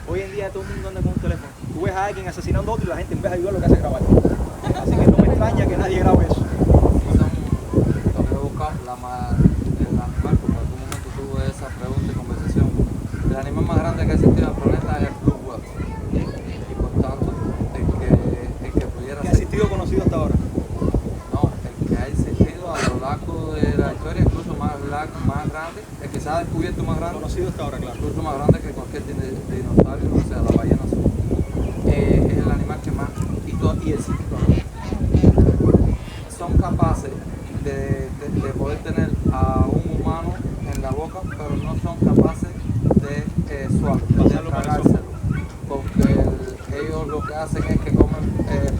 Hoy en día todo el mundo anda con un teléfono. Tú ves a alguien asesinando a otro y la gente en vez de ayudar lo que hace es grabar. Así que no me extraña que nadie grabe eso. El animal, como en algún momento tuve esa pregunta y conversación, el animal más grande que ha existido en el planeta es el blue whale. Y por tanto, el que pudiera ¿Qué ha ser... existido conocido hasta ahora? No, el que ha existido a lo largo de la historia, incluso más grande, el que se ha descubierto más grande. Conocido hasta ahora, claro. Incluso más grande que cualquier dinosaurio, o sea, la ballena azul. Es el animal que más... Y el ciclón. Son capaces de poder tener a un humano en la boca, pero no son capaces de tragárselo, porque ellos lo que hacen es que comen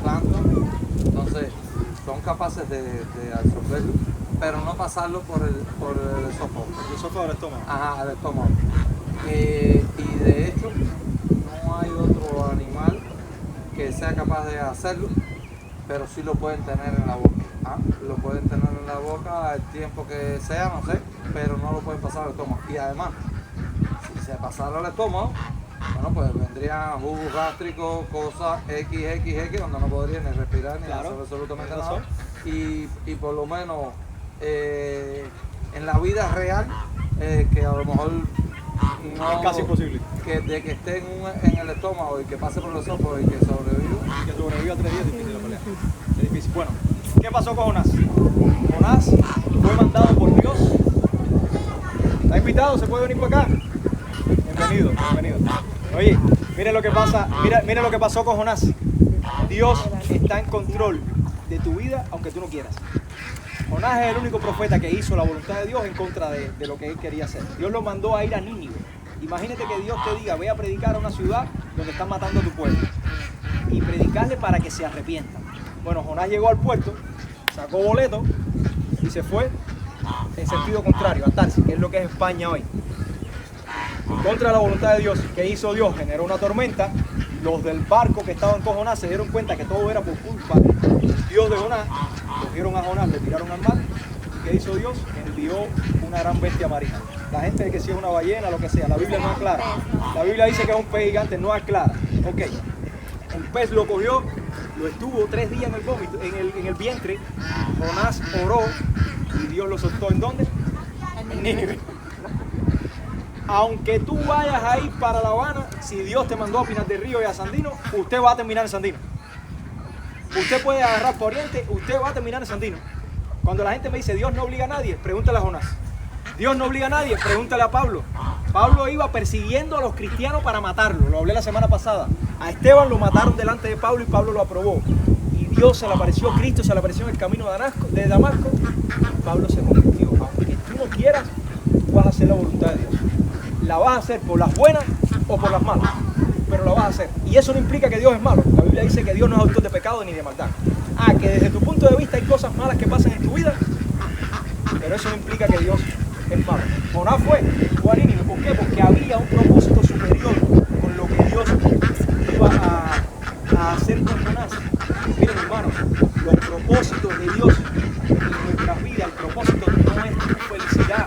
plancton, entonces son capaces de absorberlo, pero no pasarlo por el esófago. El esófago del estómago. Ajá, el estómago. Y de hecho, no hay otro animal que sea capaz de hacerlo, pero sí lo pueden tener en la boca. Lo pueden tener en la boca el tiempo que sea, no sé, pero no lo pueden pasar al estómago. Y además, si se pasara al estómago, bueno, pues vendrían jugos gástricos, cosas XXX, donde no podrían ni respirar ni hacer absolutamente nada. Y por lo menos en la vida real, que a lo mejor no, es casi imposible. De que esté en el estómago y que pase por los esófagos y que sobreviva. Y que sobreviva 3 días es difícil la pelea. Es difícil. Bueno, ¿qué pasó con Jonás? Jonás fue mandado por Dios. ¿Está invitado? ¿Se puede venir para acá? Bienvenido. Oye, miren lo que pasa, miren lo que pasó con Jonás. Dios está en control de tu vida aunque tú no quieras. Jonás es el único profeta que hizo la voluntad de Dios en contra de lo que él quería hacer. Dios lo mandó a ir a Nínive. Imagínate que Dios te diga, ve a predicar a una ciudad donde están matando a tu pueblo y predicarle para que se arrepientan. Bueno, Jonás llegó al puerto, sacó boleto y se fue en sentido contrario, a Tarsis, que es lo que es España hoy. En contra de la voluntad de Dios, ¿qué hizo Dios? Generó una tormenta. Los del barco que estaban con Jonás se dieron cuenta que todo era por culpa del Dios de Jonás. Cogieron a Jonás, le tiraron al mar. ¿Y qué hizo Dios? Envió una gran bestia marina. La gente dice que si es una ballena, lo que sea, la Biblia no aclara. La Biblia dice que es un pez gigante, no aclara. Ok, el pez lo cogió, lo estuvo 3 días en el vómito, en el vientre. Jonás oró y Dios lo soltó. ¿En dónde? En Nínive. Aunque tú vayas a ir para La Habana, si Dios te mandó a Pinar del Río y a Sandino, usted va a terminar en Sandino. Usted puede agarrar por Oriente, usted va a terminar en Sandino. Cuando la gente me dice Dios no obliga a nadie, pregúntale a Jonás. Dios no obliga a nadie, pregúntale a Pablo. Pablo iba persiguiendo a los cristianos para matarlo, lo hablé la semana pasada. A Esteban lo mataron delante de Pablo y Pablo lo aprobó. Y Dios se le apareció, Cristo se le apareció en el camino de Damasco. Pablo se convirtió. Aunque tú no quieras, tú vas a hacer la voluntad de Dios. La vas a hacer por las buenas o por las malas, pero la vas a hacer. Y eso no implica que Dios es malo. La Biblia dice que Dios no es autor de pecado ni de maldad. Que desde tu punto de vista hay cosas malas que pasan en tu vida, pero eso no implica que Dios es malo. Jonás fue a Nínive. ¿Por qué? Porque había un propósito superior con lo que Dios iba a hacer con Jonás. Miren, hermanos, los propósitos de Dios en nuestras vidas, el propósito no es tu felicidad.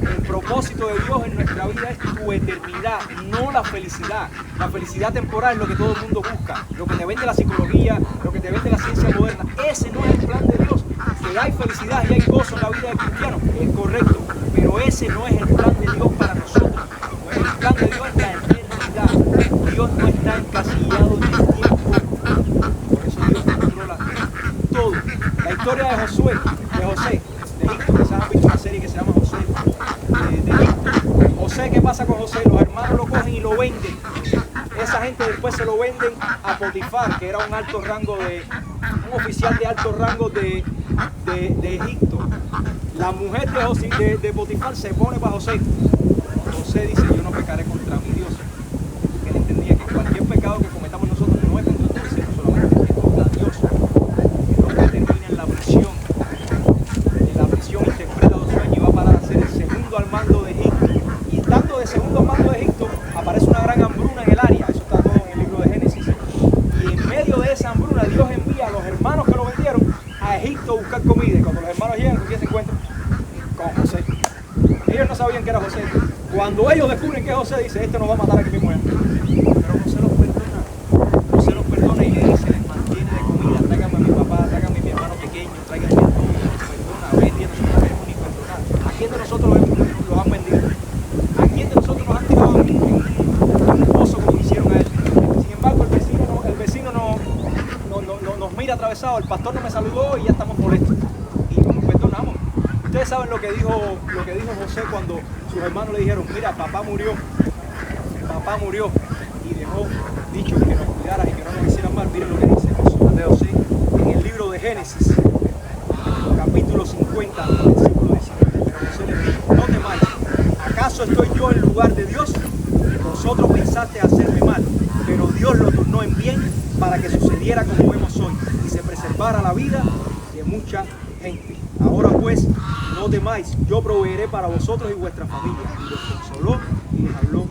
El propósito de Dios en nuestra vida es tu eternidad, no la felicidad. La felicidad temporal es lo que todo el mundo busca, lo que te vende la psicología, lo que te vende la ciencia moderna. Ese no es el plan de Dios. Que hay felicidad y hay gozo en la vida del cristiano, es correcto, pero ese no es el plan de Dios para nosotros. El plan de Dios es la eternidad. Dios no está encasillado en el tiempo. Por eso Dios controla todo. La historia de José, de Egipto, que se han visto una serie que se llama José, de Egipto. José, ¿qué pasa con José? Los hermanos lo cogen y lo venden. Esa gente después se lo venden a Potifar, que era un alto rango un oficial de alto rango de Egipto. La mujer de Potifar se pone para José. José dice, yo no pecaré contra mi Dios. Porque él entendía que cualquier pecado que cometamos nosotros no es contra Dios, sino solamente es contra Dios. El hombre termina en la prisión interpreta los sueños y va a parar a ser el segundo al mando de Egipto. Y estando de segundo al mando de Egipto, aparece una gran hambruna en el área. Eso está todo en el libro de Génesis. Y en medio de esa hambruna, Dios envía a los hermanos que lo vendieron a Egipto a buscar comida. Y cuando los hermanos llegan, ¿con quién se encuentran? Con José. Ellos no sabían que era José. Cuando ellos descubren que es José, dice, este nos va a matar aquí mismo. Pero José los perdona. José los perdona y le dice, les mantiene de comida. Tráiganme a mi papá, tráiganme a mi hermano pequeño, tráiganme a todos. Perdona, vendí, nosotros no queremos ni perdonar. ¿A quién de nosotros los han vendido? ¿A quién de nosotros nos han tirado en un pozo como hicieron a él? Sin embargo, el vecino nos mira atravesado, el pastor no me saludó y ya estamos molestos. Y nos perdonamos. Ustedes saben lo que dijo José cuando sus hermanos le dijeron, mira, papá murió y dejó dicho que nos cuidaras y que no nos hicieran mal. Miren lo que dice José en el libro de Génesis, capítulo 50, versículo 19. Pero José les dijo, no temáis, ¿acaso estoy yo en lugar de Dios? Vosotros pensaste hacerme mal, pero Dios lo tornó en bien para que sucediera como vemos hoy y se preservara la vida de mucha gente. Ahora pues, no temáis, yo proveeré para vosotros y vuestra familia. Y los consoló y les habló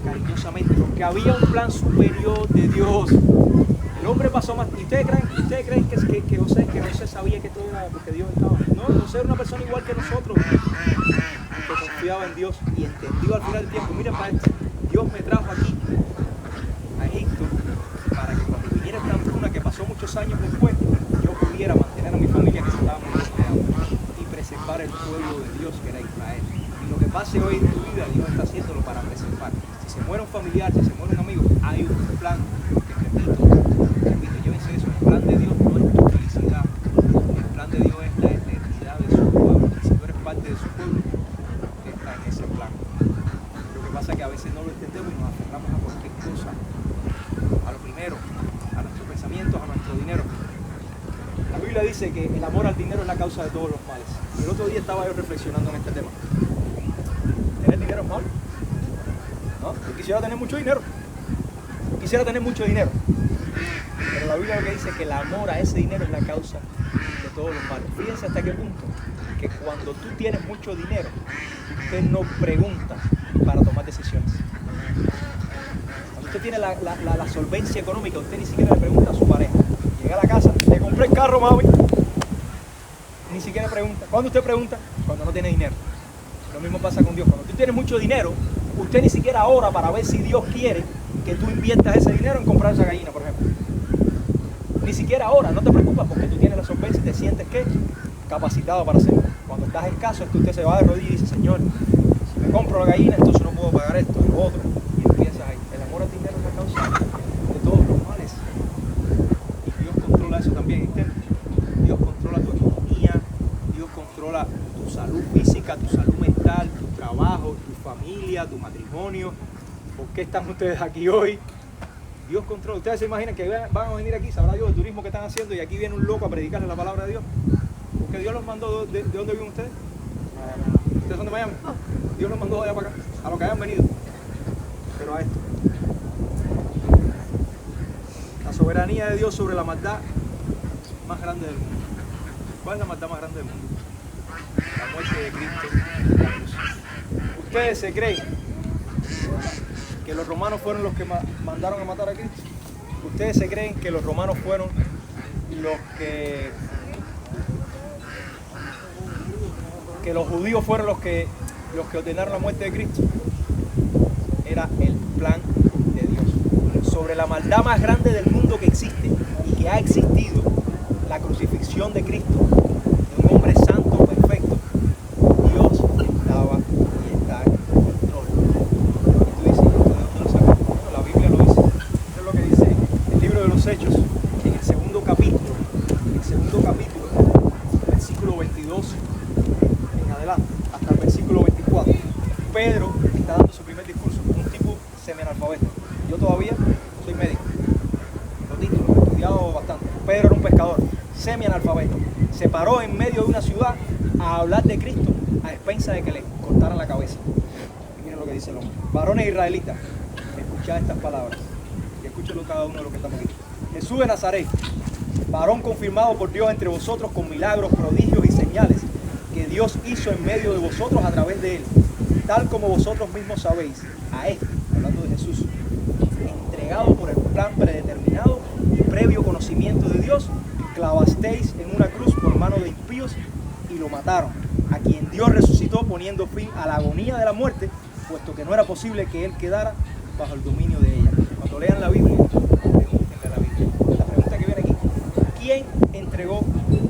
cariñosamente, porque había un plan superior de Dios. El hombre pasó más. ¿Y ustedes creen que José sabía que todo era porque Dios estaba? No, José era una persona igual que nosotros, que confiaba en Dios y entendió al final del tiempo. Miren, para esto, Dios me trajo aquí a Egipto para que cuando viniera esta hambruna que pasó muchos años después, yo pudiera mantener a mi familia que se estaba muriendo de hambre y preservar el pueblo de Dios que era Israel. Y lo que pase hoy en tu vida, Dios está haciéndolo para preservar. Si se muere un familiar, si se muere un amigo, hay un plan que repito, llévense eso. El plan de Dios no es tu felicidad. El plan de Dios es la eternidad de su pueblo. Y si tú eres parte de su pueblo, está en ese plan. Lo que pasa es que a veces no lo entendemos y nos aferramos a cualquier cosa. A lo primero, a nuestros pensamientos, a nuestro dinero. La Biblia dice que el amor al dinero es la causa de todos los males. Y el otro día estaba yo reflexionando en este tema. ¿Tener dinero es malo? ¿No? Yo quisiera tener mucho dinero. Pero la Biblia lo que dice es que el amor a ese dinero es la causa de todos los males. Fíjense hasta qué punto que cuando tú tienes mucho dinero, usted no pregunta para tomar decisiones. Cuando usted tiene la solvencia económica, usted ni siquiera le pregunta a su pareja. Llega a la casa, le compré el carro, mami. Ni siquiera pregunta. ¿Cuándo usted pregunta? Cuando no tiene dinero. Lo mismo pasa con Dios. Cuando tú tienes mucho dinero, usted ni siquiera ora para ver si Dios quiere que tú inviertas ese dinero en comprar esa gallina, por ejemplo. Ni siquiera ahora, no te preocupes porque tú tienes la solvencia y te sientes ¿qué? Capacitado para hacerlo. Cuando estás escaso es que usted se va de rodillas y dice, Señor, si me compro la gallina, entonces no puedo pagar esto y lo otro. Y empiezas ahí. El amor al dinero es la causa de todos los males. Y Dios controla eso también, ¿entiendes? Dios controla tu economía, Dios controla tu salud física, tu salud mental, tu trabajo, tu familia, tu matrimonio. ¿Por qué están ustedes aquí hoy? Dios controla. Ustedes se imaginan que van a venir aquí, sabrá Dios el turismo que están haciendo y aquí viene un loco a predicarle la palabra de Dios. Porque Dios los mandó. ¿De dónde viven ustedes? ¿Ustedes son de Miami? Dios los mandó de allá para acá, a los que hayan venido. Pero a esto. La soberanía de Dios sobre la maldad más grande del mundo. ¿Cuál es la maldad más grande del mundo? La muerte de Cristo en la cruz. ¿Ustedes se creen que los romanos fueron los que mandaron a matar a Cristo? ¿Ustedes se creen que los romanos fueron que los judíos fueron los que ordenaron la muerte de Cristo? Era el plan de Dios. Sobre la maldad más grande del mundo que existe y que ha existido, la crucifixión de Cristo, de un hombre santo, perfecto, Dios estaba y está en control. Y tú dices, ¿de dónde lo sacas? Bueno, la Biblia lo dice. Eso es lo que dice el libro de los Hechos, en el segundo capítulo, versículo 22 en adelante, hasta el versículo 24. Pedro está dando su primer discurso, un tipo semianalfabeto. Yo todavía soy médico, los títulos, he estudiado bastante. Pedro era un pescador, semianalfabeto. Se paró en medio de una ciudad a hablar de Cristo a expensa de que le cortaran la cabeza. Y miren lo que dice el hombre. Varones israelitas, escuchad estas palabras y escúchenlo cada uno de los que estamos aquí. Jesús de Nazaret, varón confirmado por Dios entre vosotros con milagros, prodigios y señales que Dios hizo en medio de vosotros a través de él, tal como vosotros mismos sabéis, a este, hablando de Jesús, entregado por el plan predeterminado y previo conocimiento de Dios, clavasteis en una cruz por mano de impíos y lo mataron, a quien Dios resucitó poniendo fin a la agonía de la muerte, puesto que no era posible que él quedara bajo el dominio de ella. Cuando lean la Biblia, pregúntenle a la Biblia. La pregunta que viene aquí, ¿quién entregó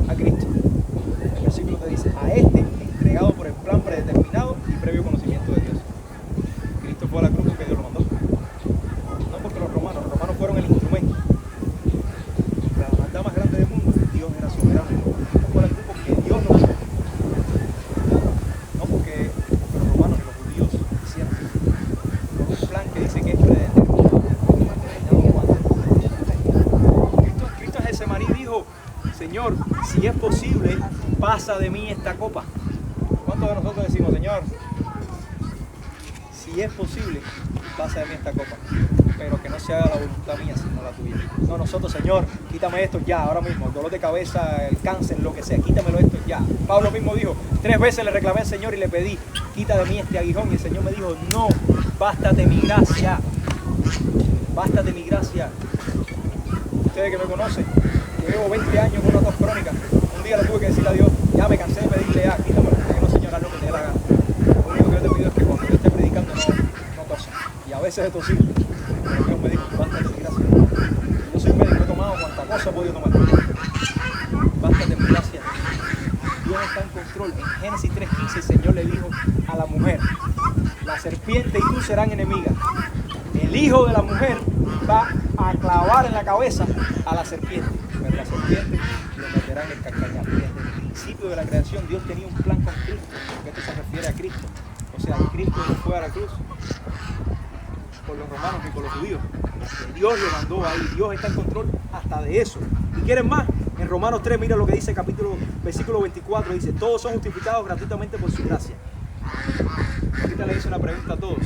a Cristo? El versículo te dice, a este entregado por el plan predeterminado y previo conocimiento de Dios. Cristo fue a la cruz porque Dios lo mandó. No porque los romanos fueron el instrumento. La maldad más grande del mundo, Dios era soberano. Cristo fue a la cruz porque Dios lo mandó. No porque los romanos y los judíos hicieron. Es un plan que dice que es predeterminado. Cristo en Getsemaní dijo, Señor, si es posible, pasa de mí esta copa. ¿Cuántos de nosotros decimos, Señor, si es posible, pasa de mí esta copa, pero que no se haga la voluntad mía, sino la tuya? No, nosotros, Señor, quítame esto ya, ahora mismo, el dolor de cabeza, el cáncer, lo que sea, quítamelo esto ya. Pablo mismo dijo, 3 veces le reclamé al Señor y le pedí, quita de mí este aguijón, y el Señor me dijo, no, bástate mi gracia, bástate mi gracia. Ustedes que me conocen, yo llevo 20 años con una tos crónica, un día le tuve que decir a Dios, ya me cansé de pedirle ya, quítamelo, porque no, Señor, haz lo que te dé la gana. Lo único que yo te pido es que cuando yo esté predicando no tosa, y a veces he tosido, pero Dios me dijo, bástate mi gracia. Yo soy médico, he tomado cuanta cosa he podido tomar. Bástate mi gracia. Dios está en control. En Génesis 3:15 el Señor le dijo a la mujer, la serpiente y tú serán enemigas. El hijo de la mujer va a clavar en la cabeza a la serpiente, pero la serpiente lo meterá en el carcañal. Desde el principio de la creación Dios tenía un plan con Cristo, porque esto se refiere a Cristo. O sea, Cristo no fue a la cruz por los romanos ni por los judíos. Dios lo mandó ahí, Dios está en control hasta de eso. ¿Y quieren más? En Romanos 3, mira lo que dice versículo 24, dice, todos son justificados gratuitamente por su gracia. Ahorita le hice una pregunta a todos,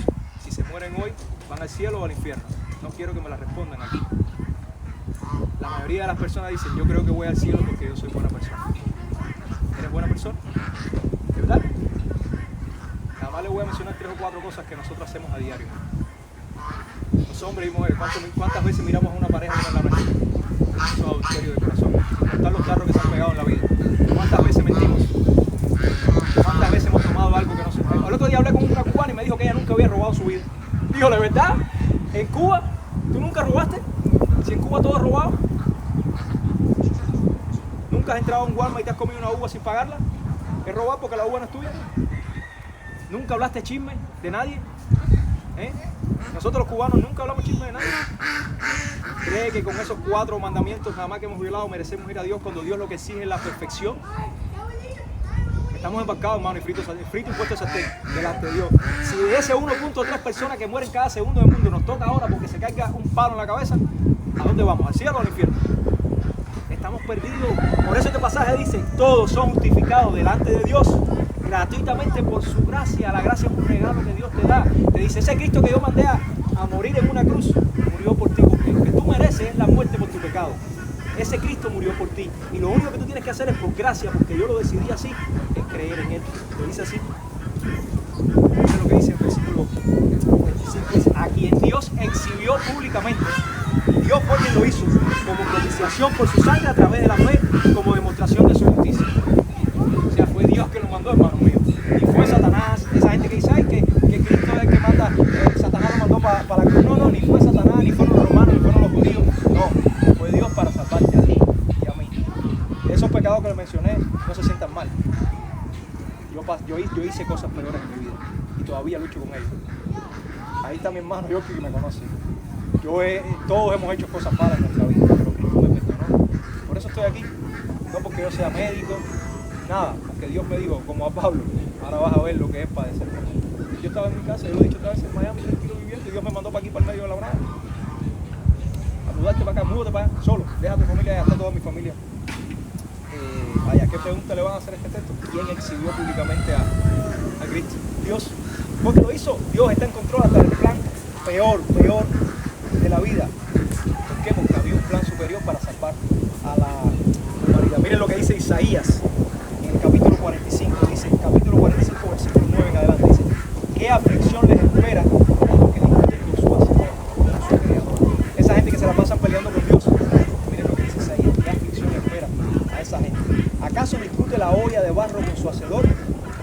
si se mueren hoy, ¿van al cielo o al infierno? No quiero que me la respondan aquí. La mayoría de las personas dicen, yo creo que voy al cielo porque yo soy buena persona. ¿Eres buena persona? ¿De verdad? Nada más les voy a mencionar 3 o 4 cosas que nosotros hacemos a diario. Los hombres y mujeres, ¿cuántas veces miramos a una pareja en la noche? Eso es adulterio de corazón. Están los carros que se han pegado en la vida. ¿Cuántas veces mentimos? ¿Cuántas veces hemos tomado algo que no se puede? El otro día hablé con una cubana y me dijo que ella nunca había robado su vida. Dijo, ¿de verdad? ¿En Cuba? ¿Tú nunca robaste? Si en Cuba todo es robado. ¿Nunca has entrado a un Walmart y te has comido una uva sin pagarla? ¿Es robar porque la uva no es tuya? ¿Nunca hablaste chisme de nadie? Nosotros los cubanos nunca hablamos chisme de nadie. ¿Cree que con esos 4 mandamientos nada más que hemos violado merecemos ir a Dios cuando Dios lo que exige es la perfección? Estamos embarcados, hermano, y frito y puesto sartén delante de Dios. Si de ese 1.3 personas que mueren cada segundo del mundo nos toca ahora porque se caiga un palo en la cabeza, ¿a dónde vamos? ¿Al cielo o al infierno? Estamos perdidos. Por eso este pasaje dice, todos son justificados delante de Dios gratuitamente por su gracia. La gracia es un regalo que Dios te da. Te dice, ese Cristo que yo mandé a morir en una cruz, murió por ti, porque lo que tú mereces es la muerte por tu pecado. Ese Cristo murió por ti. Y lo único que tú tienes que hacer es por gracia, porque yo lo decidí así, es creer en Él. Lo dice así. Eso es lo que dice el versículo 25. A quien Dios exhibió públicamente. Dios fue quien lo hizo, como propiciación por su sangre a través de la fe, como demostración de su justicia. O sea, fue Dios que lo mandó, hermano mío. Y fue Satanás, esa gente que dice, ay, que Cristo es el que manda, Satanás lo mandó para la cruz. No, ni fue Satanás, ni fueron los romanos, ni fueron los judíos. No, fue Dios para salvarte a ti y a mí. Esos pecados que les mencioné no se sientan mal. Yo hice cosas peores en mi vida y todavía lucho con ellos. Ahí está mi hermano Yoki que me conoce. Todos hemos hecho cosas malas en nuestra vida, pero Cristo me perdonó. Por eso estoy aquí. No porque yo sea médico, nada, porque Dios me dijo, como a Pablo, ahora vas a ver lo que es padecer. Yo estaba en mi casa, yo lo he dicho otra vez en Miami, tranquilo viviendo, y Dios me mandó para aquí, para el medio de la brava. A mudarte para acá, múdate para allá, solo. Deja a tu familia, ya está toda mi familia. Vaya, ¿qué pregunta le van a hacer a este texto? ¿Quién exhibió públicamente a Cristo? Dios. Porque lo hizo. Dios está en control hasta del plan peor de la vida. ¿Por qué? Porque había un plan superior para salvar a la humanidad. Miren lo que dice Isaías en el capítulo 45. Dice, capítulo 45, versículo 9 en adelante. Dice, ¿qué aflicción les espera a los que discuten con su hacedor, con su creador? Esa gente que se la pasan peleando con Dios. Miren lo que dice Isaías. ¿Qué aflicción les espera a esa gente? ¿Acaso discute la olla de barro con su hacedor?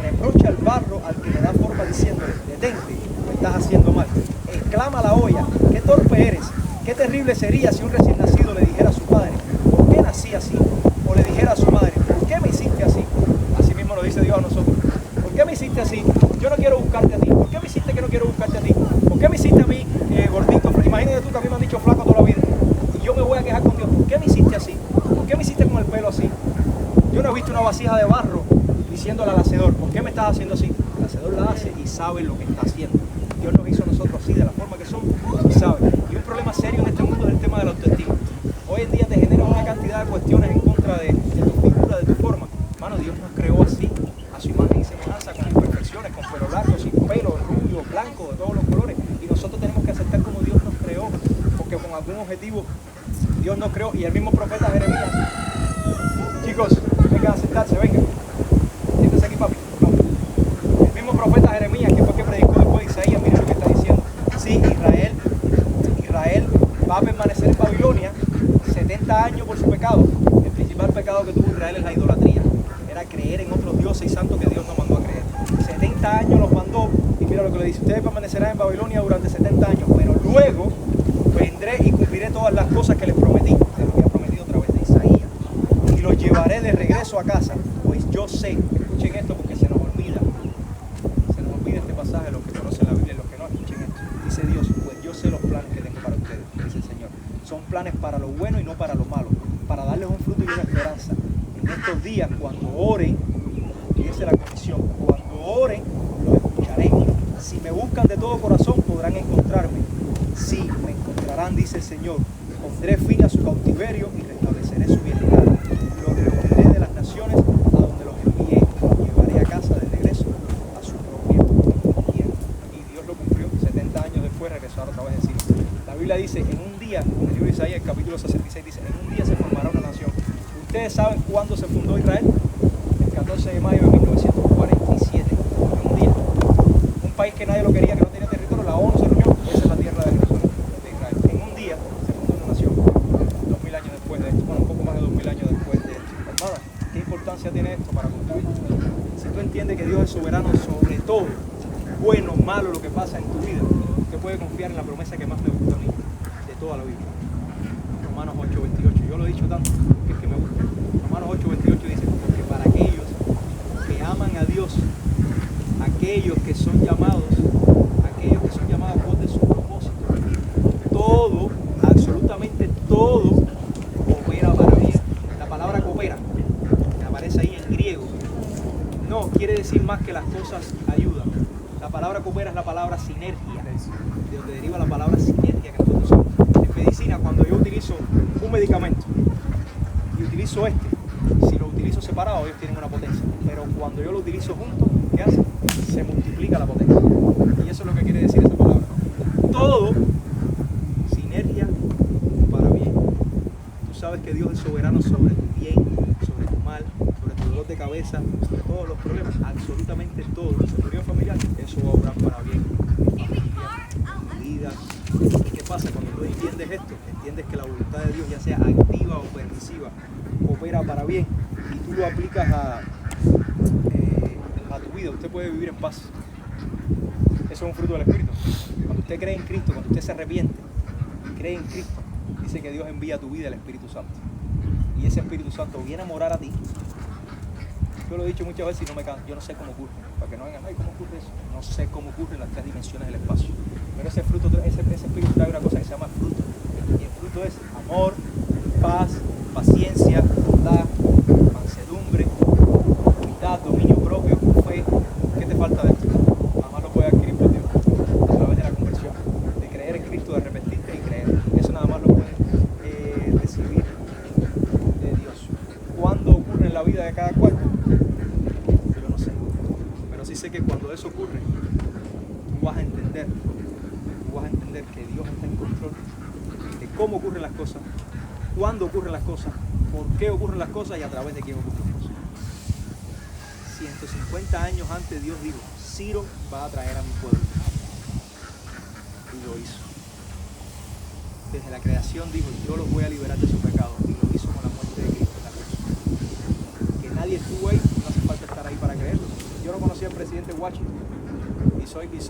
Reprocha el barro al que le da forma diciéndole, detente, lo estás haciendo mal. Exclama la olla, qué torpe eres, qué terrible sería si un recién nacido le dijera a su padre, ¿por qué nací así? O le dijera a su madre, ¿por qué me hiciste así? Así mismo lo dice Dios a nosotros. ¿Por qué me hiciste así? Yo no quiero buscarte a ti. ¿Por qué me hiciste que no quiero buscarte a ti? ¿Por qué me hiciste a mí gordito? Imagínate tú que a mí me han dicho flaco toda la vida. Y yo me voy a quejar con Dios. ¿Por qué me hiciste así? ¿Por qué me hiciste con el pelo así? Yo no he visto una vasija de barro diciéndole al hacedor, ¿por qué me estás haciendo así? El hacedor la hace y sabe lo que está haciendo. Dios nos hizo a nosotros así, de la forma que somos, y sabe. Y un problema serio en este mundo es el tema de la autoestima. Hoy en día te genera una cantidad de cuestiones en contra de tu figura, de tu forma. Hermano, Dios nos creó así, a su imagen y semejanza, con imperfecciones, con pelo largo, sin pelo, rubio, blanco, de todos los colores. Y nosotros tenemos que aceptar como Dios nos creó, porque con algún objetivo Dios nos creó. Y el mismo profeta Jeremías, chicos, vengan a sentarse, vengan. Siéntense aquí, papi. Vamos. El mismo profeta Jeremías, que fue que predicó después de Isaías, miren lo que está diciendo. Sí, Israel va a permanecer en Babilonia 70 años por su pecado. El principal pecado que tuvo Israel es la idolatría. Era creer en otros dioses y santos que Dios nos mandó a creer. 70 años los mandó, y mira lo que le dice, ustedes permanecerán en Babilonia durante 70 años, pero luego vendré y cumpliré todas las cosas que les prometí. Se lo había prometido a través de Isaías. Y los llevaré de regreso a casa, pues yo sé, escuchen esto porque se nos olvida este pasaje, los que conocen la Biblia y los que no, escuchen esto. Dice Dios, pues yo sé los planes que tengo para ustedes, dice el Señor. Son planes para lo bueno y no para lo malo, para darles un fruto y una esperanza. En estos días, cuando oren, fíjense la condición, cuando oren, los escucharé. Si me buscan de todo corazón, podrán encontrarme. Sí, me encontrarán, dice el Señor. Pondré fin a su cautiverio y restableceré su bienestar. Los reuniré de las naciones a donde los envié. Los llevaré a casa de regreso a su propia tierra. Y Dios lo cumplió. 70 años después regresaron otra vez a Egipto. La Biblia dice, en un día, en el libro de Isaías, el capítulo 66, dice, en un día se formará una nación. ¿Ustedes saben cuándo se fundó Israel? El 14 de mayo de 1947. En un día. Un país que nadie lo quería, que no tenía territorio, la ONU se reunió. Esa es la tierra de Jerusalén, de Israel. En un día se fundó una nación. 2000 años después de esto. Bueno, un poco más de 2000 años después de esto. Hermana, ¿qué importancia tiene esto para construir? Si tú entiendes que Dios es soberano sobre todo, bueno, malo, lo que pasa en tu vida, usted puede confiar en la promesa que más me gusta a mí, de toda la Biblia. Romanos 8:28. Yo lo he dicho tanto, que es que me gusta. Romanos 8:28 dice, porque para aquellos que aman a Dios, aquellos que son llamados por de su propósito, todo, absolutamente todo, coopera para bien. La palabra coopera, que aparece ahí en griego, no quiere decir más que las cosas ayudan. La palabra coopera es la palabra sinergia, de donde deriva la palabra sinergia que nosotros usamos. En medicina, cuando yo utilizo un medicamento y utilizo si lo utilizo separado, ellos tienen una potencia. Pero cuando yo lo utilizo juntos, ¿qué hace? Se multiplica la potencia. Y eso es lo que quiere decir esa palabra. Todo, sinergia para bien. Tú sabes que Dios es soberano sobre tu bien, sobre tu mal, sobre tu dolor de cabeza, sobre todos los problemas, absolutamente todo. Tu unión familiar, eso va a obrar para bien. Tu vida. ¿Y qué pasa cuando tú entiendes esto? Entiendes que la voluntad de Dios, ya sea activa o permisiva, opera para bien, y tú lo aplicas a tu vida. Usted puede vivir en paz. Eso es un fruto del Espíritu. Cuando usted cree en Cristo, cuando usted se arrepiente y cree en Cristo, dice que Dios envía a tu vida el Espíritu Santo. Y ese Espíritu Santo viene a morar a ti. Yo lo he dicho muchas veces y no me canso. Yo no sé cómo ocurre. Para que no vengan, ay, ¿cómo ocurre eso? No sé cómo ocurre en las tres dimensiones del espacio. Pero ese fruto, ese Espíritu trae una cosa que se llama fruto. Y el fruto es amor, paz, paciencia, bondad, mansedumbre, humildad, dominio propio, fe. ¿Qué te falta de esto? Nada más lo puedes adquirir por Dios, a través de la conversión, de creer en Cristo, de arrepentirte y creer. Eso nada más lo puedes recibir de Dios. ¿Cuándo ocurre en la vida de cada cual? Yo no sé. Pero sí sé que cuando eso ocurre, tú vas a entender que Dios está en control de cómo ocurren las cosas, cuándo ocurren las cosas, por qué ocurren las cosas y a través de quién ocurren las cosas. 150 años antes Dios dijo, Ciro va a traer a mi pueblo. Y lo hizo. Desde la creación dijo, yo los voy a liberar de su pecado. Y lo hizo con la muerte de Cristo en la cruz. Que nadie estuvo ahí, no hace falta estar ahí para creerlo. Yo no conocí al presidente Washington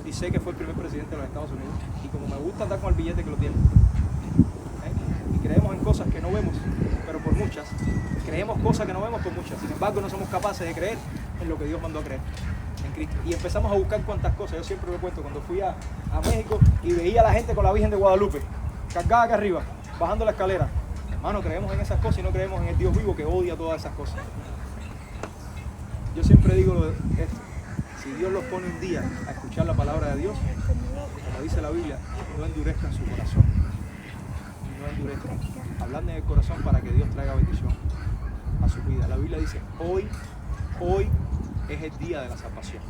y sé que fue el primer presidente de los Estados Unidos. Y como me gusta andar con el billete que lo tiene. Y creemos en cosas que no vemos, pero por muchas. Creemos cosas que no vemos por muchas. Sin embargo, no somos capaces de creer en lo que Dios mandó a creer, en Cristo. Y empezamos a buscar cuantas cosas. Yo siempre lo cuento, cuando fui a México y veía a la gente con la Virgen de Guadalupe, cargada acá arriba, bajando la escalera. Hermano, creemos en esas cosas y no creemos en el Dios vivo que odia todas esas cosas. Yo siempre digo esto. Si Dios los pone un día a escuchar la palabra de Dios, como dice la Biblia, no endurezcan su corazón. No endurezcan. Hablando en el corazón para que Dios traiga bendición a su vida. La Biblia dice, hoy es el día de la salvación.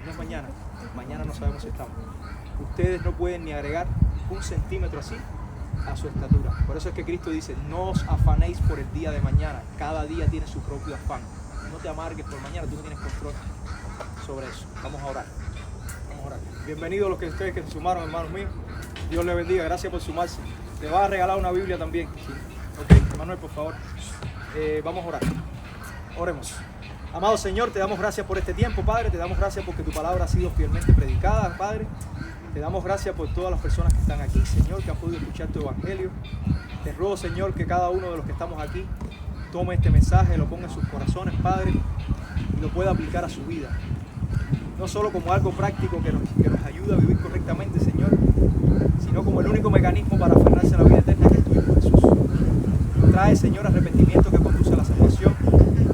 No es mañana. Mañana no sabemos si estamos. Ustedes no pueden ni agregar un centímetro así a su estatura. Por eso es que Cristo dice, no os afanéis por el día de mañana. Cada día tiene su propio afán. No te amargues por mañana, tú no tienes control sobre eso. Vamos a orar. Vamos a orar. Bienvenidos los que ustedes que se sumaron, hermanos míos. Dios les bendiga. Gracias por sumarse. Te vas a regalar una Biblia también. Sí. Ok, Manuel, por favor. Vamos a orar. Oremos. Amado Señor, te damos gracias por este tiempo, Padre. Te damos gracias porque tu palabra ha sido fielmente predicada, Padre. Te damos gracias por todas las personas que están aquí, Señor, que han podido escuchar tu evangelio. Te ruego, Señor, que cada uno de los que estamos aquí tome este mensaje, lo ponga en sus corazones, Padre, y lo pueda aplicar a su vida. No solo como algo práctico que nos ayuda a vivir correctamente, Señor, sino como el único mecanismo para aferrarse a la vida eterna que es tu Hijo Jesús. Trae, Señor, arrepentimiento que conduce a la salvación.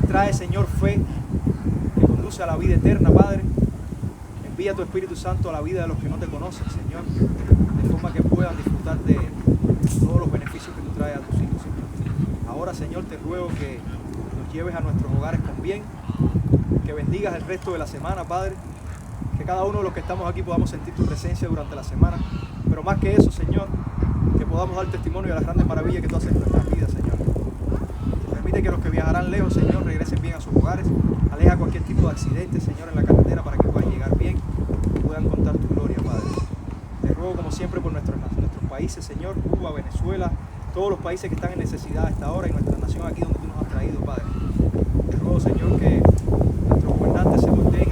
Trae, Señor, fe que conduce a la vida eterna, Padre. Envía tu Espíritu Santo a la vida de los que no te conocen, Señor, de forma que puedan disfrutar de todos los beneficios que tú traes a tus hijos, Señor. Ahora, Señor, te ruego que nos lleves a nuestros hogares con bien, que bendigas el resto de la semana, Padre, que cada uno de los que estamos aquí podamos sentir tu presencia durante la semana, pero más que eso, Señor, que podamos dar testimonio de las grandes maravillas que tú haces en nuestras vidas, Señor. Permite que los que viajarán lejos, Señor, regresen bien a sus hogares. Aleja cualquier tipo de accidente, Señor, en la carretera para que puedan llegar bien y puedan contar tu gloria, Padre. Te ruego, como siempre, por nuestros países, Señor, Cuba, Venezuela, todos los países que están en necesidad a esta hora y nuestra nación aquí donde tú nos has traído, Padre. Te ruego, Señor, que nuestros gobernantes se volteen